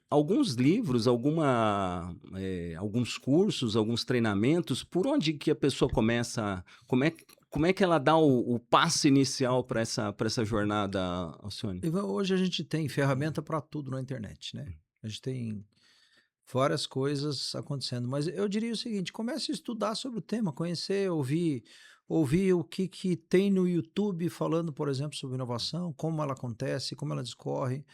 alguns livros, alguns cursos, alguns treinamentos, por onde que a pessoa começa, como é que ela dá o passo inicial para essa jornada, Alcione? Ivan, hoje a gente tem ferramenta para tudo na internet, né? A gente tem várias coisas acontecendo, mas eu diria o seguinte: comece a estudar sobre o tema, conhecer, ouvir o que tem no YouTube falando, por exemplo, sobre inovação, como ela acontece, como ela discorre.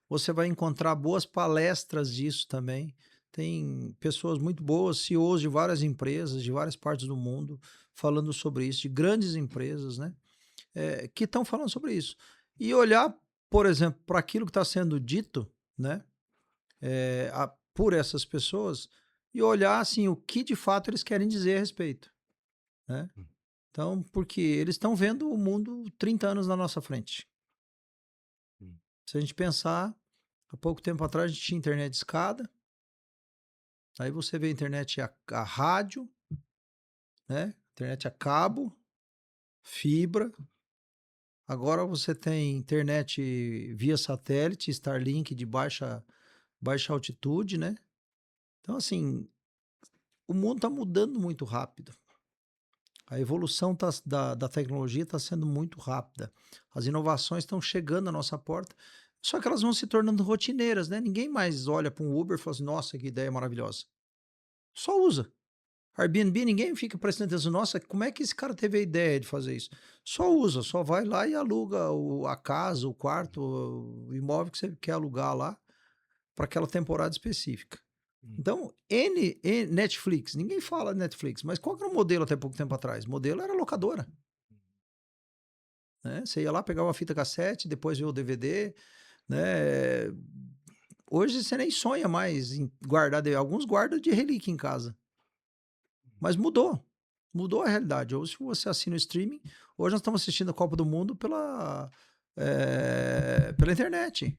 Você vai encontrar boas palestras disso também. Tem pessoas muito boas, CEOs de várias empresas, de várias partes do mundo, falando sobre isso, de grandes empresas, né? Que estão falando sobre isso. E olhar, por exemplo, para aquilo que está sendo dito, né? Por essas pessoas, e olhar assim o que de fato eles querem dizer a respeito, né? Então, porque eles estão vendo o mundo 30 anos na nossa frente. Se a gente pensar, há pouco tempo atrás a gente tinha internet de escada, aí você vê a internet a rádio, né? Internet a cabo, fibra. Agora você tem internet via satélite, Starlink de baixa altitude, né? Então, assim, o mundo está mudando muito rápido. A evolução da tecnologia está sendo muito rápida. As inovações estão chegando à nossa porta, só que elas vão se tornando rotineiras, né? Ninguém mais olha para um Uber e fala assim, nossa, que ideia maravilhosa. Só usa. Airbnb, ninguém fica prestando atenção, nossa, como é que esse cara teve a ideia de fazer isso? Só usa, só vai lá e aluga a casa, o quarto, o imóvel que você quer alugar lá para aquela temporada específica. Então, Netflix, ninguém fala de Netflix, mas qual que era o modelo até pouco tempo atrás? O modelo era locadora. Né? Você ia lá, pegava uma fita cassete, depois via o DVD, né? Hoje você nem sonha mais em guardar, alguns guardam de relíquia em casa. Mas mudou a realidade. Hoje, se você assina o streaming, hoje nós estamos assistindo a Copa do Mundo pela internet.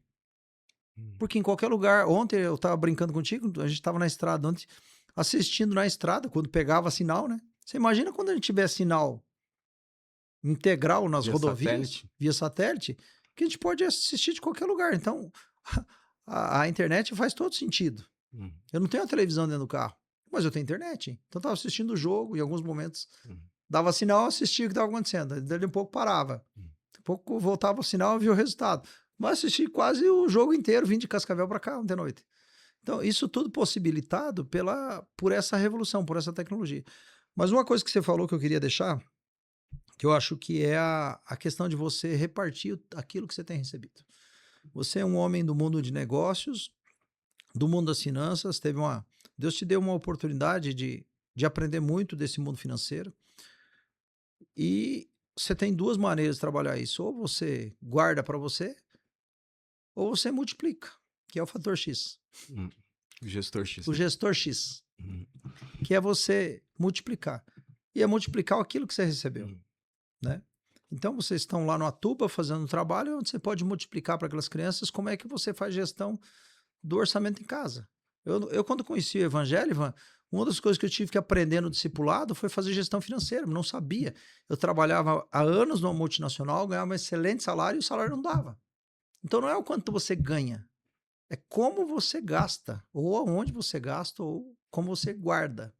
Porque em qualquer lugar, ontem eu estava brincando contigo, a gente estava na estrada ontem, assistindo na estrada, quando pegava sinal, né? Você imagina quando a gente tiver sinal integral nas rodovias, via satélite, que a gente pode assistir de qualquer lugar. Então, a internet faz todo sentido. Eu não tenho a televisão dentro do carro, mas eu tenho internet. Então, eu estava assistindo o jogo, em alguns momentos, dava sinal, assistia o que estava acontecendo. Daí um pouco parava. Um pouco voltava o sinal e via o resultado. Mas assisti quase o jogo inteiro, vim de Cascavel para cá ontem à noite. Então, isso tudo possibilitado por essa revolução, por essa tecnologia. Mas uma coisa que você falou que eu queria deixar, que eu acho que é a questão de você repartir aquilo que você tem recebido. Você é um homem do mundo de negócios, do mundo das finanças, Deus te deu uma oportunidade de aprender muito desse mundo financeiro. E você tem duas maneiras de trabalhar isso. Ou você guarda para você, ou você multiplica, que é o fator X. O gestor X. O gestor X. Que é você multiplicar. E é multiplicar aquilo que você recebeu. Né? Então, vocês estão lá no Atuba fazendo um trabalho onde você pode multiplicar para aquelas crianças como é que você faz gestão do orçamento em casa. Eu quando conheci o Evangelho, Ivan, uma das coisas que eu tive que aprender no discipulado foi fazer gestão financeira, eu não sabia. Eu trabalhava há anos numa multinacional, ganhava um excelente salário e o salário não dava. Então, não é o quanto você ganha, é como você gasta, ou aonde você gasta, ou como você guarda.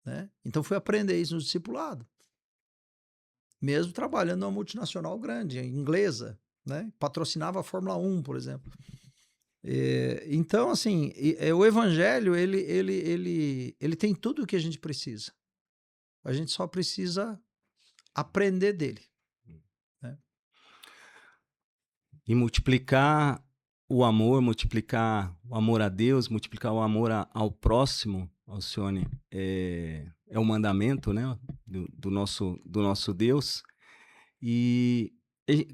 Né? Então, fui aprender isso no discipulado. mesmo trabalhando numa multinacional grande, inglesa, né? Patrocinava a Fórmula 1, por exemplo. Então, assim, o evangelho, ele tem tudo o que a gente precisa. A gente só precisa aprender dele, né? E multiplicar multiplicar o amor a Deus, multiplicar o amor ao próximo, Alcione, é o mandamento, né, do nosso Deus. E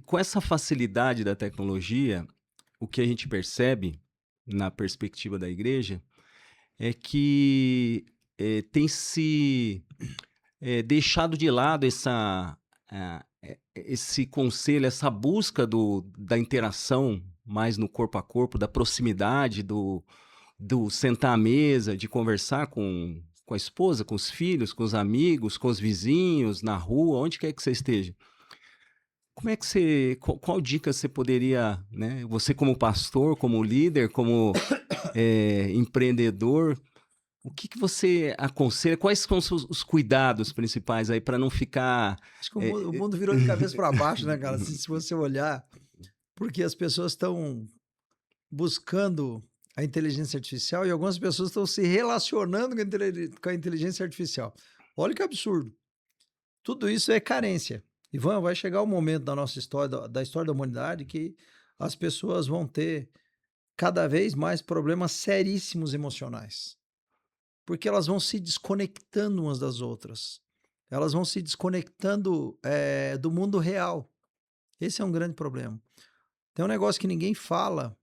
com essa facilidade da tecnologia, o que a gente percebe na perspectiva da igreja é que tem se deixado de lado esse conselho, essa busca da interação mais no corpo a corpo, da proximidade, do sentar à mesa, de conversar com a esposa, com os filhos, com os amigos, com os vizinhos, na rua, onde quer que você esteja. Como é que qual dica você poderia, né? Você como pastor, como líder, como empreendedor, o que você aconselha? Quais são os cuidados principais aí para não ficar... Acho que o mundo virou de cabeça para baixo, né, cara? Se você olhar, porque as pessoas estão buscando a inteligência artificial e algumas pessoas estão se relacionando com a inteligência artificial. Olha que absurdo. Tudo isso é carência. Ivan, vai chegar um momento da nossa história, da história da humanidade, que as pessoas vão ter cada vez mais problemas seríssimos emocionais. Porque elas vão se desconectando umas das outras. Elas vão se desconectando do mundo real. Esse é um grande problema. Tem um negócio que ninguém fala,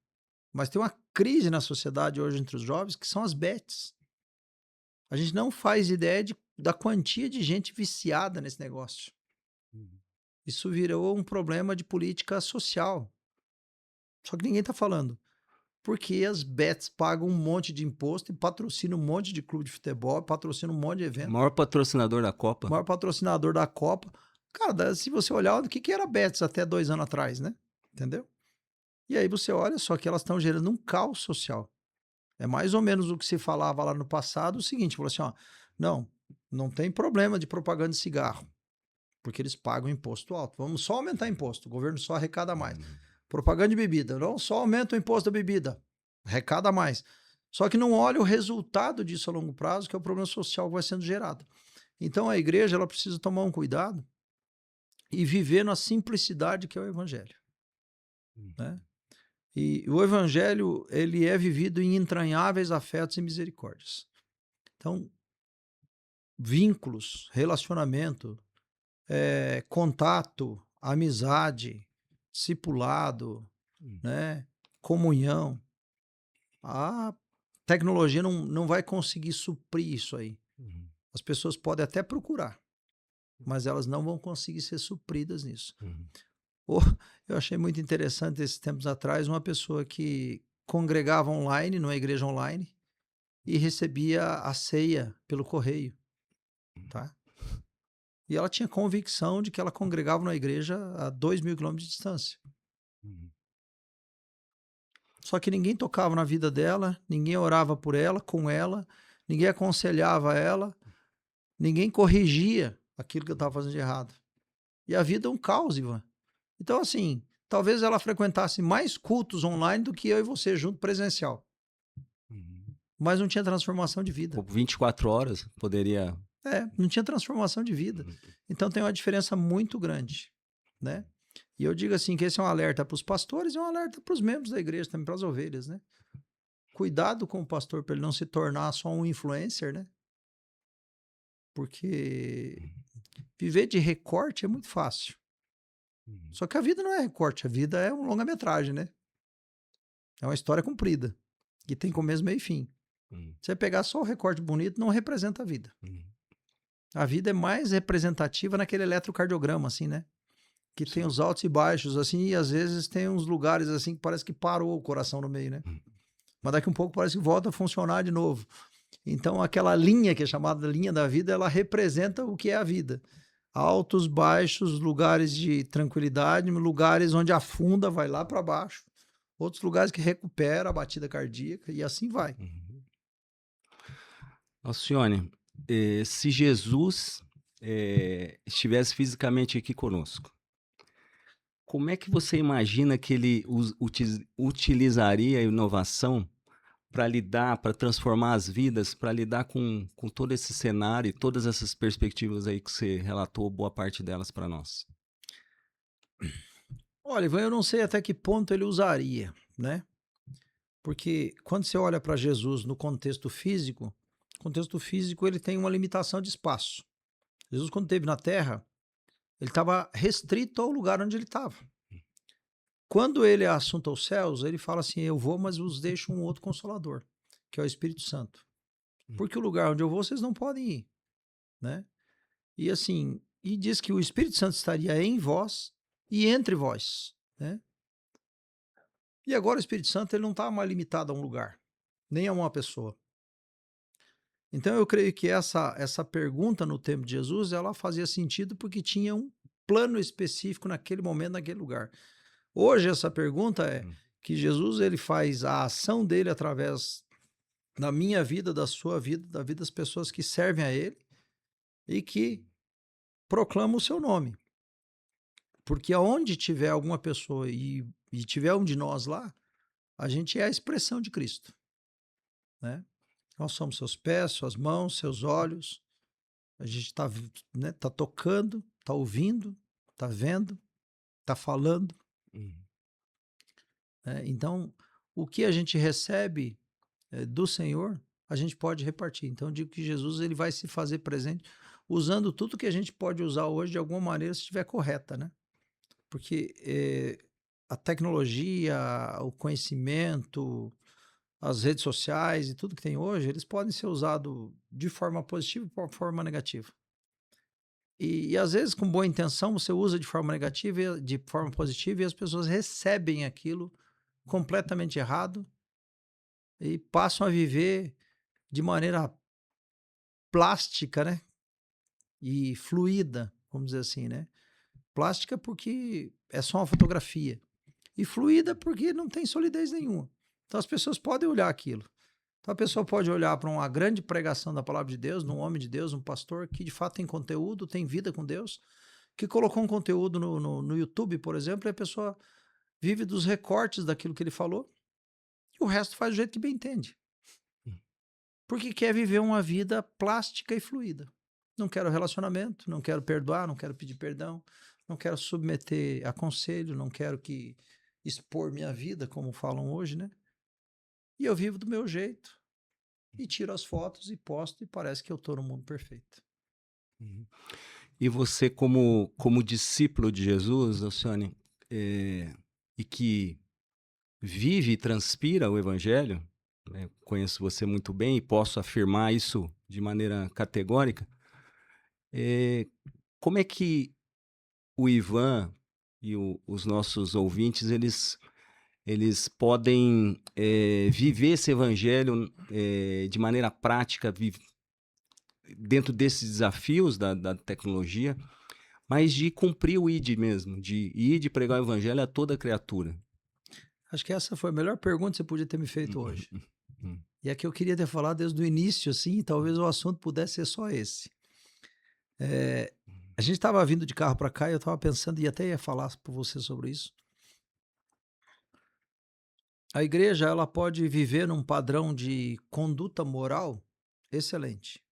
mas tem uma crise na sociedade hoje entre os jovens, que são as bets. A gente não faz ideia da quantia de gente viciada nesse negócio. Isso virou um problema de política social. Só que ninguém está falando. Porque as bets pagam um monte de imposto e patrocinam um monte de clube de futebol, patrocinam um monte de evento. O maior patrocinador da Copa. O maior patrocinador da Copa. Cara, se você olhar, o que era bets até 2 anos atrás, né? Entendeu? E aí você olha só que elas estão gerando um caos social. É mais ou menos o que se falava lá no passado, o seguinte, falou assim, ó, não tem problema de propaganda de cigarro, porque eles pagam imposto alto. Vamos só aumentar imposto, o governo só arrecada mais. Propaganda de bebida, não só aumenta o imposto da bebida, arrecada mais. Só que não olha o resultado disso a longo prazo, que é o problema social que vai sendo gerado. Então a igreja ela precisa tomar um cuidado e viver na simplicidade que é o evangelho, né? E o evangelho, ele é vivido em entranháveis afetos e misericórdias. Então, vínculos, relacionamento, contato, amizade, discipulado, né? Comunhão. A tecnologia não vai conseguir suprir isso aí. As pessoas podem até procurar, mas elas não vão conseguir ser supridas nisso. Eu achei muito interessante esses tempos atrás uma pessoa que congregava online, numa igreja online, e recebia a ceia pelo correio, tá? E ela tinha convicção de que ela congregava na igreja a 2.000 quilômetros de distância. Só que ninguém tocava na vida dela, ninguém orava por ela, com ela, ninguém aconselhava ela, ninguém corrigia aquilo que eu estava fazendo de errado. E a vida é um caos, Ivan. Então, assim, talvez ela frequentasse mais cultos online do que eu e você junto presencial. Mas não tinha transformação de vida. 24 horas poderia... não tinha transformação de vida. Então tem uma diferença muito grande, né? E eu digo assim que esse é um alerta para os pastores e um alerta para os membros da igreja, também para as ovelhas, né? Cuidado com o pastor para ele não se tornar só um influencer, né? Porque viver de recorte é muito fácil. Só que a vida não é recorte, a vida é uma longa-metragem, né? É uma história comprida, que tem começo, meio e fim. Você pegar só o recorte bonito não representa a vida. A vida é mais representativa naquele eletrocardiograma, assim, né? Que tem os altos e baixos, assim, e às vezes tem uns lugares, assim, que parece que parou o coração no meio, né? Mas daqui um pouco parece que volta a funcionar de novo. Então, aquela linha que é chamada linha da vida, ela representa o que é a vida. Altos, baixos, lugares de tranquilidade, lugares onde afunda, vai lá para baixo. Outros lugares que recupera a batida cardíaca e assim vai. Alcione, se Jesus estivesse fisicamente aqui conosco, como é que você imagina que ele utilizaria a inovação para lidar, para transformar as vidas, para lidar com todo esse cenário e todas essas perspectivas aí que você relatou, boa parte delas para nós? Olha, Ivan, eu não sei até que ponto ele usaria, né? Porque quando você olha para Jesus no contexto físico ele tem uma limitação de espaço. Jesus, quando esteve na Terra, ele estava restrito ao lugar onde ele estava. Quando ele é assunto aos céus, ele fala assim: eu vou, mas vos deixo um outro consolador, que é o Espírito Santo. Porque o lugar onde eu vou, vocês não podem ir, né? E assim, e diz que o Espírito Santo estaria em vós e entre vós, né? E agora o Espírito Santo ele não está mais limitado a um lugar, nem a uma pessoa. Então eu creio que essa pergunta no tempo de Jesus, ela fazia sentido porque tinha um plano específico naquele momento, naquele lugar. Hoje essa pergunta é Hum. que Jesus ele faz a ação dele através da minha vida, da sua vida, da vida das pessoas que servem a ele e que proclamam o seu nome. Porque aonde tiver alguma pessoa e tiver um de nós lá, a gente é a expressão de Cristo, né? Nós somos seus pés, suas mãos, seus olhos. A gente está, né, tá tocando, está ouvindo, está vendo, está falando, Uhum. né? Então, o que a gente recebe do Senhor, a gente pode repartir. Então, eu digo que Jesus ele vai se fazer presente usando tudo que a gente pode usar hoje de alguma maneira, se estiver correta, né? Porque a tecnologia, o conhecimento, as redes sociais e tudo que tem hoje, eles podem ser usados de forma positiva e de forma negativa. E às vezes, com boa intenção, você usa de forma negativa, de forma positiva, e as pessoas recebem aquilo completamente errado e passam a viver de maneira plástica, né? E fluida, vamos dizer assim, né? Plástica porque é só uma fotografia. E fluida porque não tem solidez nenhuma. Então as pessoas podem olhar aquilo. Então a pessoa pode olhar para uma grande pregação da palavra de Deus, num homem de Deus, um pastor que de fato tem conteúdo, tem vida com Deus, que colocou um conteúdo no YouTube, por exemplo, e a pessoa vive dos recortes daquilo que ele falou, e o resto faz do jeito que bem entende. Porque quer viver uma vida plástica e fluida. Não quero relacionamento, não quero perdoar, não quero pedir perdão, não quero submeter a conselho, não quero que expor minha vida, como falam hoje, né? E eu vivo do meu jeito, e tiro as fotos e posto, e parece que eu estou no mundo perfeito. Uhum. E você, como discípulo de Jesus, Alcione, e que vive e transpira o Evangelho, né, conheço você muito bem e posso afirmar isso de maneira categórica, eh, como é que o Ivan e os nossos ouvintes, eles podem viver esse Evangelho de maneira prática, dentro desses desafios da tecnologia, mas de cumprir o ID mesmo, de ir de pregar o evangelho a toda criatura. Acho que essa foi a melhor pergunta que você podia ter me feito hoje. E é que eu queria ter falado desde o início, assim, e talvez o assunto pudesse ser só esse. A gente estava vindo de carro para cá e eu estava pensando, e até ia falar para você sobre isso. A igreja, ela pode viver num padrão de conduta moral excelente.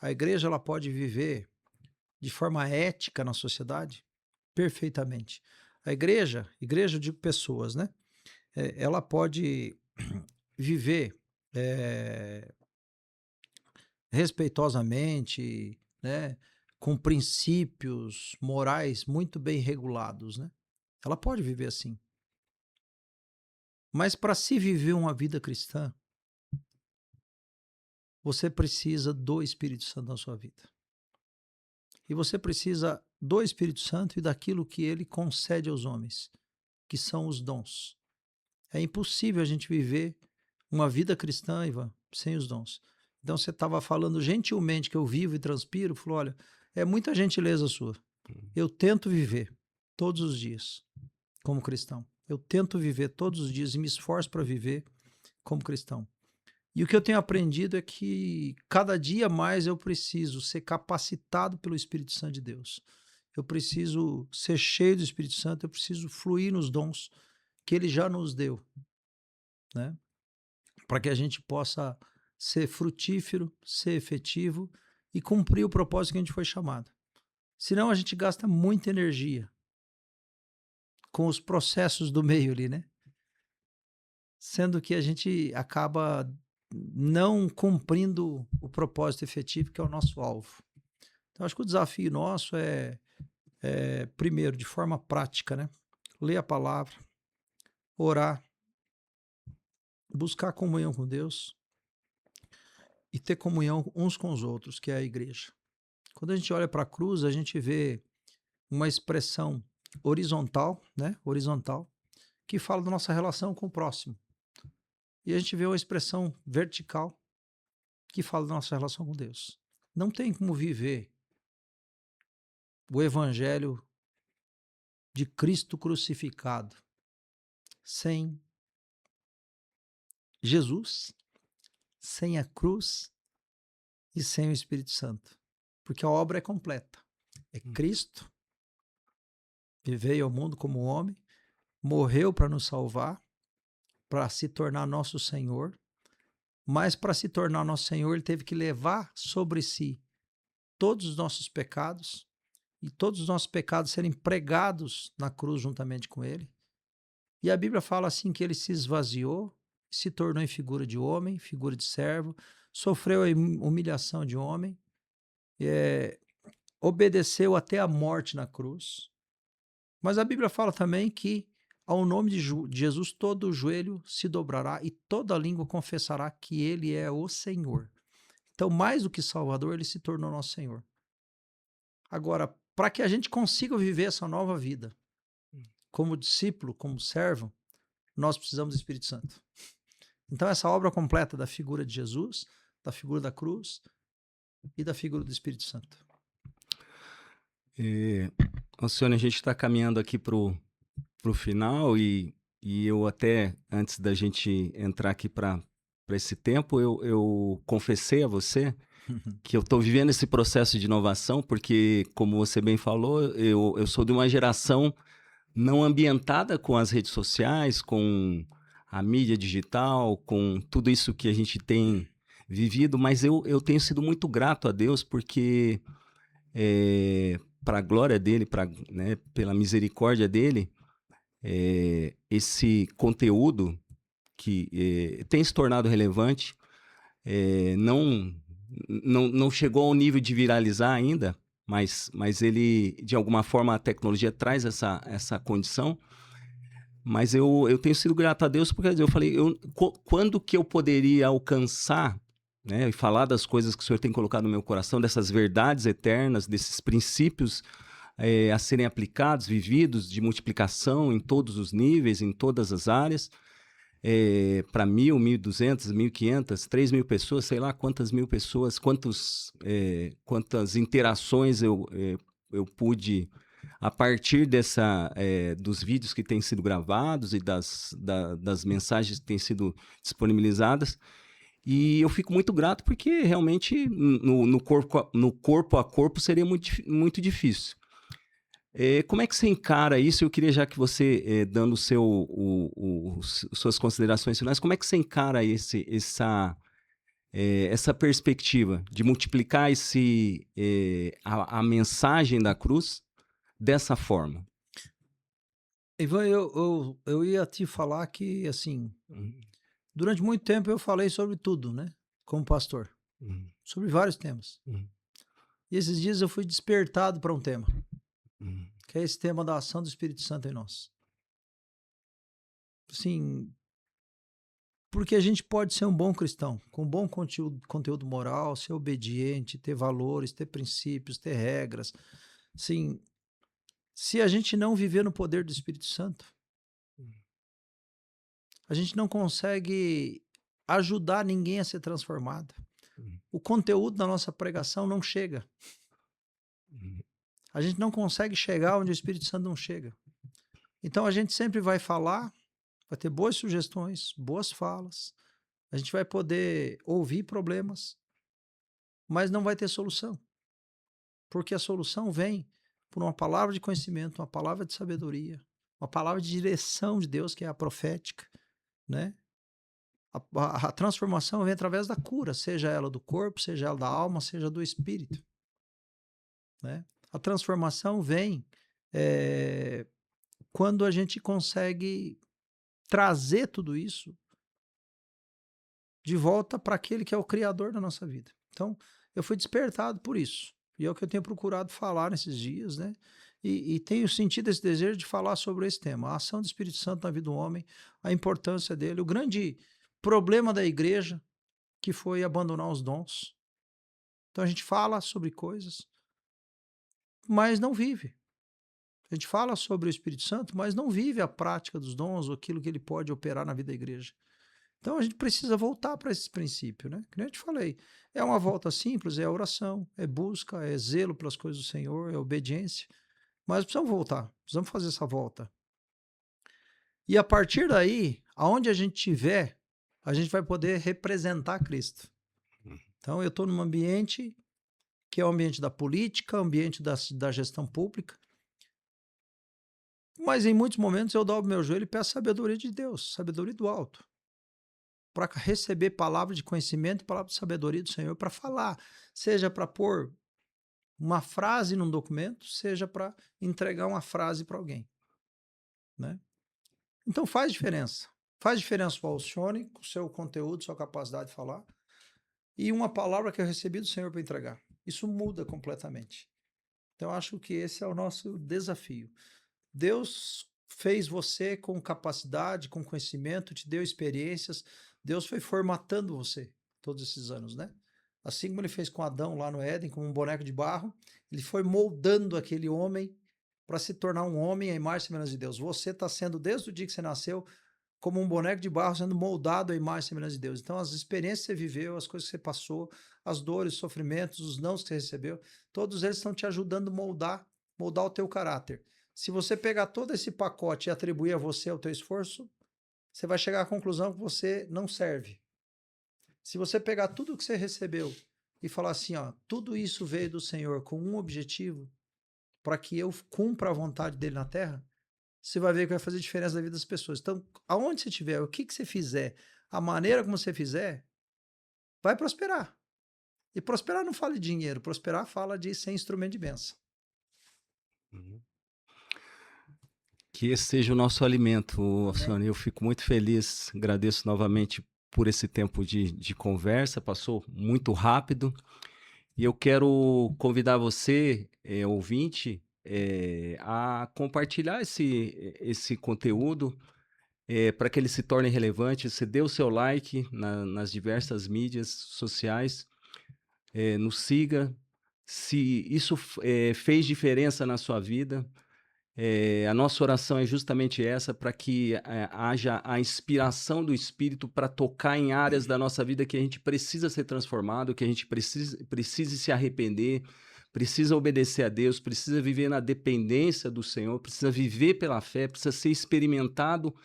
A igreja, ela pode viver de forma ética na sociedade perfeitamente. A igreja eu digo pessoas, né? Ela pode viver respeitosamente, né? Com princípios morais muito bem regulados, né? Ela pode viver assim. Mas para se viver uma vida cristã, você precisa do Espírito Santo na sua vida. E você precisa do Espírito Santo e daquilo que ele concede aos homens, que são os dons. É impossível a gente viver uma vida cristã, Ivan, sem os dons. Então você estava falando gentilmente que eu vivo e transpiro, falou, olha, é muita gentileza sua. Eu tento viver todos os dias como cristão. Eu tento viver todos os dias e me esforço para viver como cristão. E o que eu tenho aprendido é que cada dia mais eu preciso ser capacitado pelo Espírito Santo de Deus. Eu preciso ser cheio do Espírito Santo, eu preciso fluir nos dons que ele já nos deu, né? Para que a gente possa ser frutífero, ser efetivo e cumprir o propósito que a gente foi chamado. Senão a gente gasta muita energia com os processos do meio ali, né? Sendo que a gente acaba não cumprindo o propósito efetivo que é o nosso alvo. Então, acho que o desafio nosso primeiro, de forma prática, né? Ler a palavra, orar, buscar comunhão com Deus e ter comunhão uns com os outros, que é a igreja. Quando a gente olha para a cruz, a gente vê uma expressão horizontal, né? Horizontal, que fala da nossa relação com o próximo. E a gente vê uma expressão vertical, que fala da nossa relação com Deus. Não tem como viver o evangelho de Cristo crucificado sem Jesus, sem a cruz e sem o Espírito Santo. Porque a obra é completa. É Cristo que veio ao mundo como homem, morreu para nos salvar, para se tornar nosso Senhor, mas para se tornar nosso Senhor, ele teve que levar sobre si todos os nossos pecados e todos os nossos pecados serem pregados na cruz juntamente com ele. E a Bíblia fala assim que ele se esvaziou, se tornou em figura de homem, figura de servo, sofreu a humilhação de homem, obedeceu até a morte na cruz. Mas a Bíblia fala também que ao nome de Jesus todo o joelho se dobrará e toda língua confessará que ele é o Senhor. Então, mais do que Salvador, ele se tornou nosso Senhor. Agora, para que a gente consiga viver essa nova vida, como discípulo, como servo, nós precisamos do Espírito Santo. Então, essa obra completa da figura de Jesus, da figura da cruz e da figura do Espírito Santo. Alcione, a gente está caminhando aqui para o final e eu até, antes da gente entrar aqui para esse tempo, eu confessei a você que eu estou vivendo esse processo de inovação porque, como você bem falou, eu sou de uma geração não ambientada com as redes sociais, com a mídia digital, com tudo isso que a gente tem vivido, mas eu tenho sido muito grato a Deus porque, para a glória dele, né, pela misericórdia dele, esse conteúdo que tem se tornado relevante, não chegou ao nível de viralizar ainda, mas ele, de alguma forma, a tecnologia traz essa condição. Mas eu tenho sido grato a Deus porque eu falei, quando que eu poderia alcançar, né, e falar das coisas que o Senhor tem colocado no meu coração, dessas verdades eternas, desses princípios a serem aplicados, vividos, de multiplicação em todos os níveis, em todas as áreas, para 1.000, 1.200, 1.500, 3.000 pessoas, sei lá quantas mil pessoas, quantas interações eu pude, a partir dos vídeos que têm sido gravados e das mensagens que têm sido disponibilizadas. E eu fico muito grato porque realmente no corpo a corpo seria muito, muito difícil. Como é que você encara isso? Eu queria já que você, dando suas considerações finais, como é que você encara essa perspectiva de multiplicar a mensagem da cruz dessa forma? Ivan, eu ia te falar que, assim, durante muito tempo eu falei sobre tudo, né? Como pastor. Sobre vários temas. E esses dias eu fui despertado para um tema. Que é esse tema da ação do Espírito Santo em nós. Assim, porque a gente pode ser um bom cristão, com bom conteúdo moral, ser obediente, ter valores, ter princípios, ter regras. Assim, se a gente não viver no poder do Espírito Santo, a gente não consegue ajudar ninguém a ser transformado. O conteúdo da nossa pregação não chega. A gente não consegue chegar onde o Espírito Santo não chega. Então a gente sempre vai falar, vai ter boas sugestões, boas falas, A gente vai poder ouvir problemas, mas não vai ter solução, porque a solução vem por uma palavra de conhecimento, uma palavra de sabedoria, uma palavra de direção de Deus, que é a profética, né? A transformação vem através da cura, seja ela do corpo, seja ela da alma, seja do espírito, né? A transformação vem eh, quando a gente consegue trazer tudo isso de volta para aquele que é o criador da nossa vida. Então, eu fui despertado por isso. E é o que eu tenho procurado falar nesses dias, né? E tenho sentido esse desejo de falar sobre esse tema, a ação do Espírito Santo na vida do homem, a importância dele, o grande problema da igreja, que foi abandonar os dons. Então a gente fala sobre coisas, mas não vive. A gente fala sobre o Espírito Santo, mas não vive a prática dos dons ou aquilo que ele pode operar na vida da igreja. Então a gente precisa voltar para esse princípio, né? Que nem eu te falei, é uma volta simples, é oração, é busca, é zelo pelas coisas do Senhor, é obediência, mas precisamos voltar, precisamos fazer essa volta. E a partir daí, aonde a gente estiver, a gente vai poder representar Cristo. Então eu estou num ambiente que é o ambiente da política, ambiente da gestão pública, mas em muitos momentos eu dobro meu joelho e peço sabedoria de Deus, sabedoria do alto, para receber palavra de conhecimento e palavra de sabedoria do Senhor para falar, seja para pôr uma frase num documento, seja para entregar uma frase para alguém, né? Então faz diferença. Faz diferença o Alcione, com o seu conteúdo, sua capacidade de falar, e uma palavra que eu recebi do Senhor para entregar. Isso muda completamente. Então, eu acho que esse é o nosso desafio. Deus fez você com capacidade, com conhecimento, te deu experiências. Deus foi formatando você todos esses anos, né? Assim como ele fez com Adão lá no Éden, com um boneco de barro, ele foi moldando aquele homem para se tornar um homem à imagem e semelhança de Deus. Você está sendo, desde o dia que você nasceu, como um boneco de barro sendo moldado à imagem e semelhança de Deus. Então, as experiências que você viveu, as coisas que você passou, as dores, os sofrimentos, os nãos que você recebeu, todos eles estão te ajudando a moldar o teu caráter. Se você pegar todo esse pacote e atribuir a você o teu esforço, você vai chegar à conclusão que você não serve. Se você pegar tudo que você recebeu e falar assim, ó, tudo isso veio do Senhor com um objetivo, para que eu cumpra a vontade dele na terra, você vai ver que vai fazer diferença na vida das pessoas. Então, aonde você estiver, o que você fizer, a maneira como você fizer, vai prosperar. E prosperar não fala de dinheiro, prosperar fala de ser instrumento de bênção. Uhum. Que esse seja o nosso alimento, Alcione. Eu fico muito feliz, agradeço novamente por esse tempo de conversa, passou muito rápido. E eu quero convidar você, ouvinte, a compartilhar esse conteúdo para que ele se torne relevante. Você dê o seu like nas diversas mídias sociais, nos siga. Se isso fez diferença na sua vida, a nossa oração é justamente essa, para que haja a inspiração do Espírito para tocar em áreas da nossa vida que a gente precisa ser transformado, que a gente precise se arrepender, precisa obedecer a Deus, precisa viver na dependência do Senhor, precisa viver pela fé, precisa ser experimentado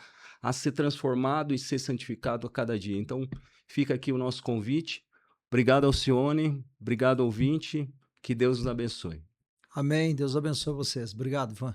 a ser transformado e ser santificado a cada dia. Então, fica aqui o nosso convite. Obrigado, Alcione. Obrigado, ouvinte. Que Deus nos abençoe. Amém. Deus abençoe vocês. Obrigado, Ivan.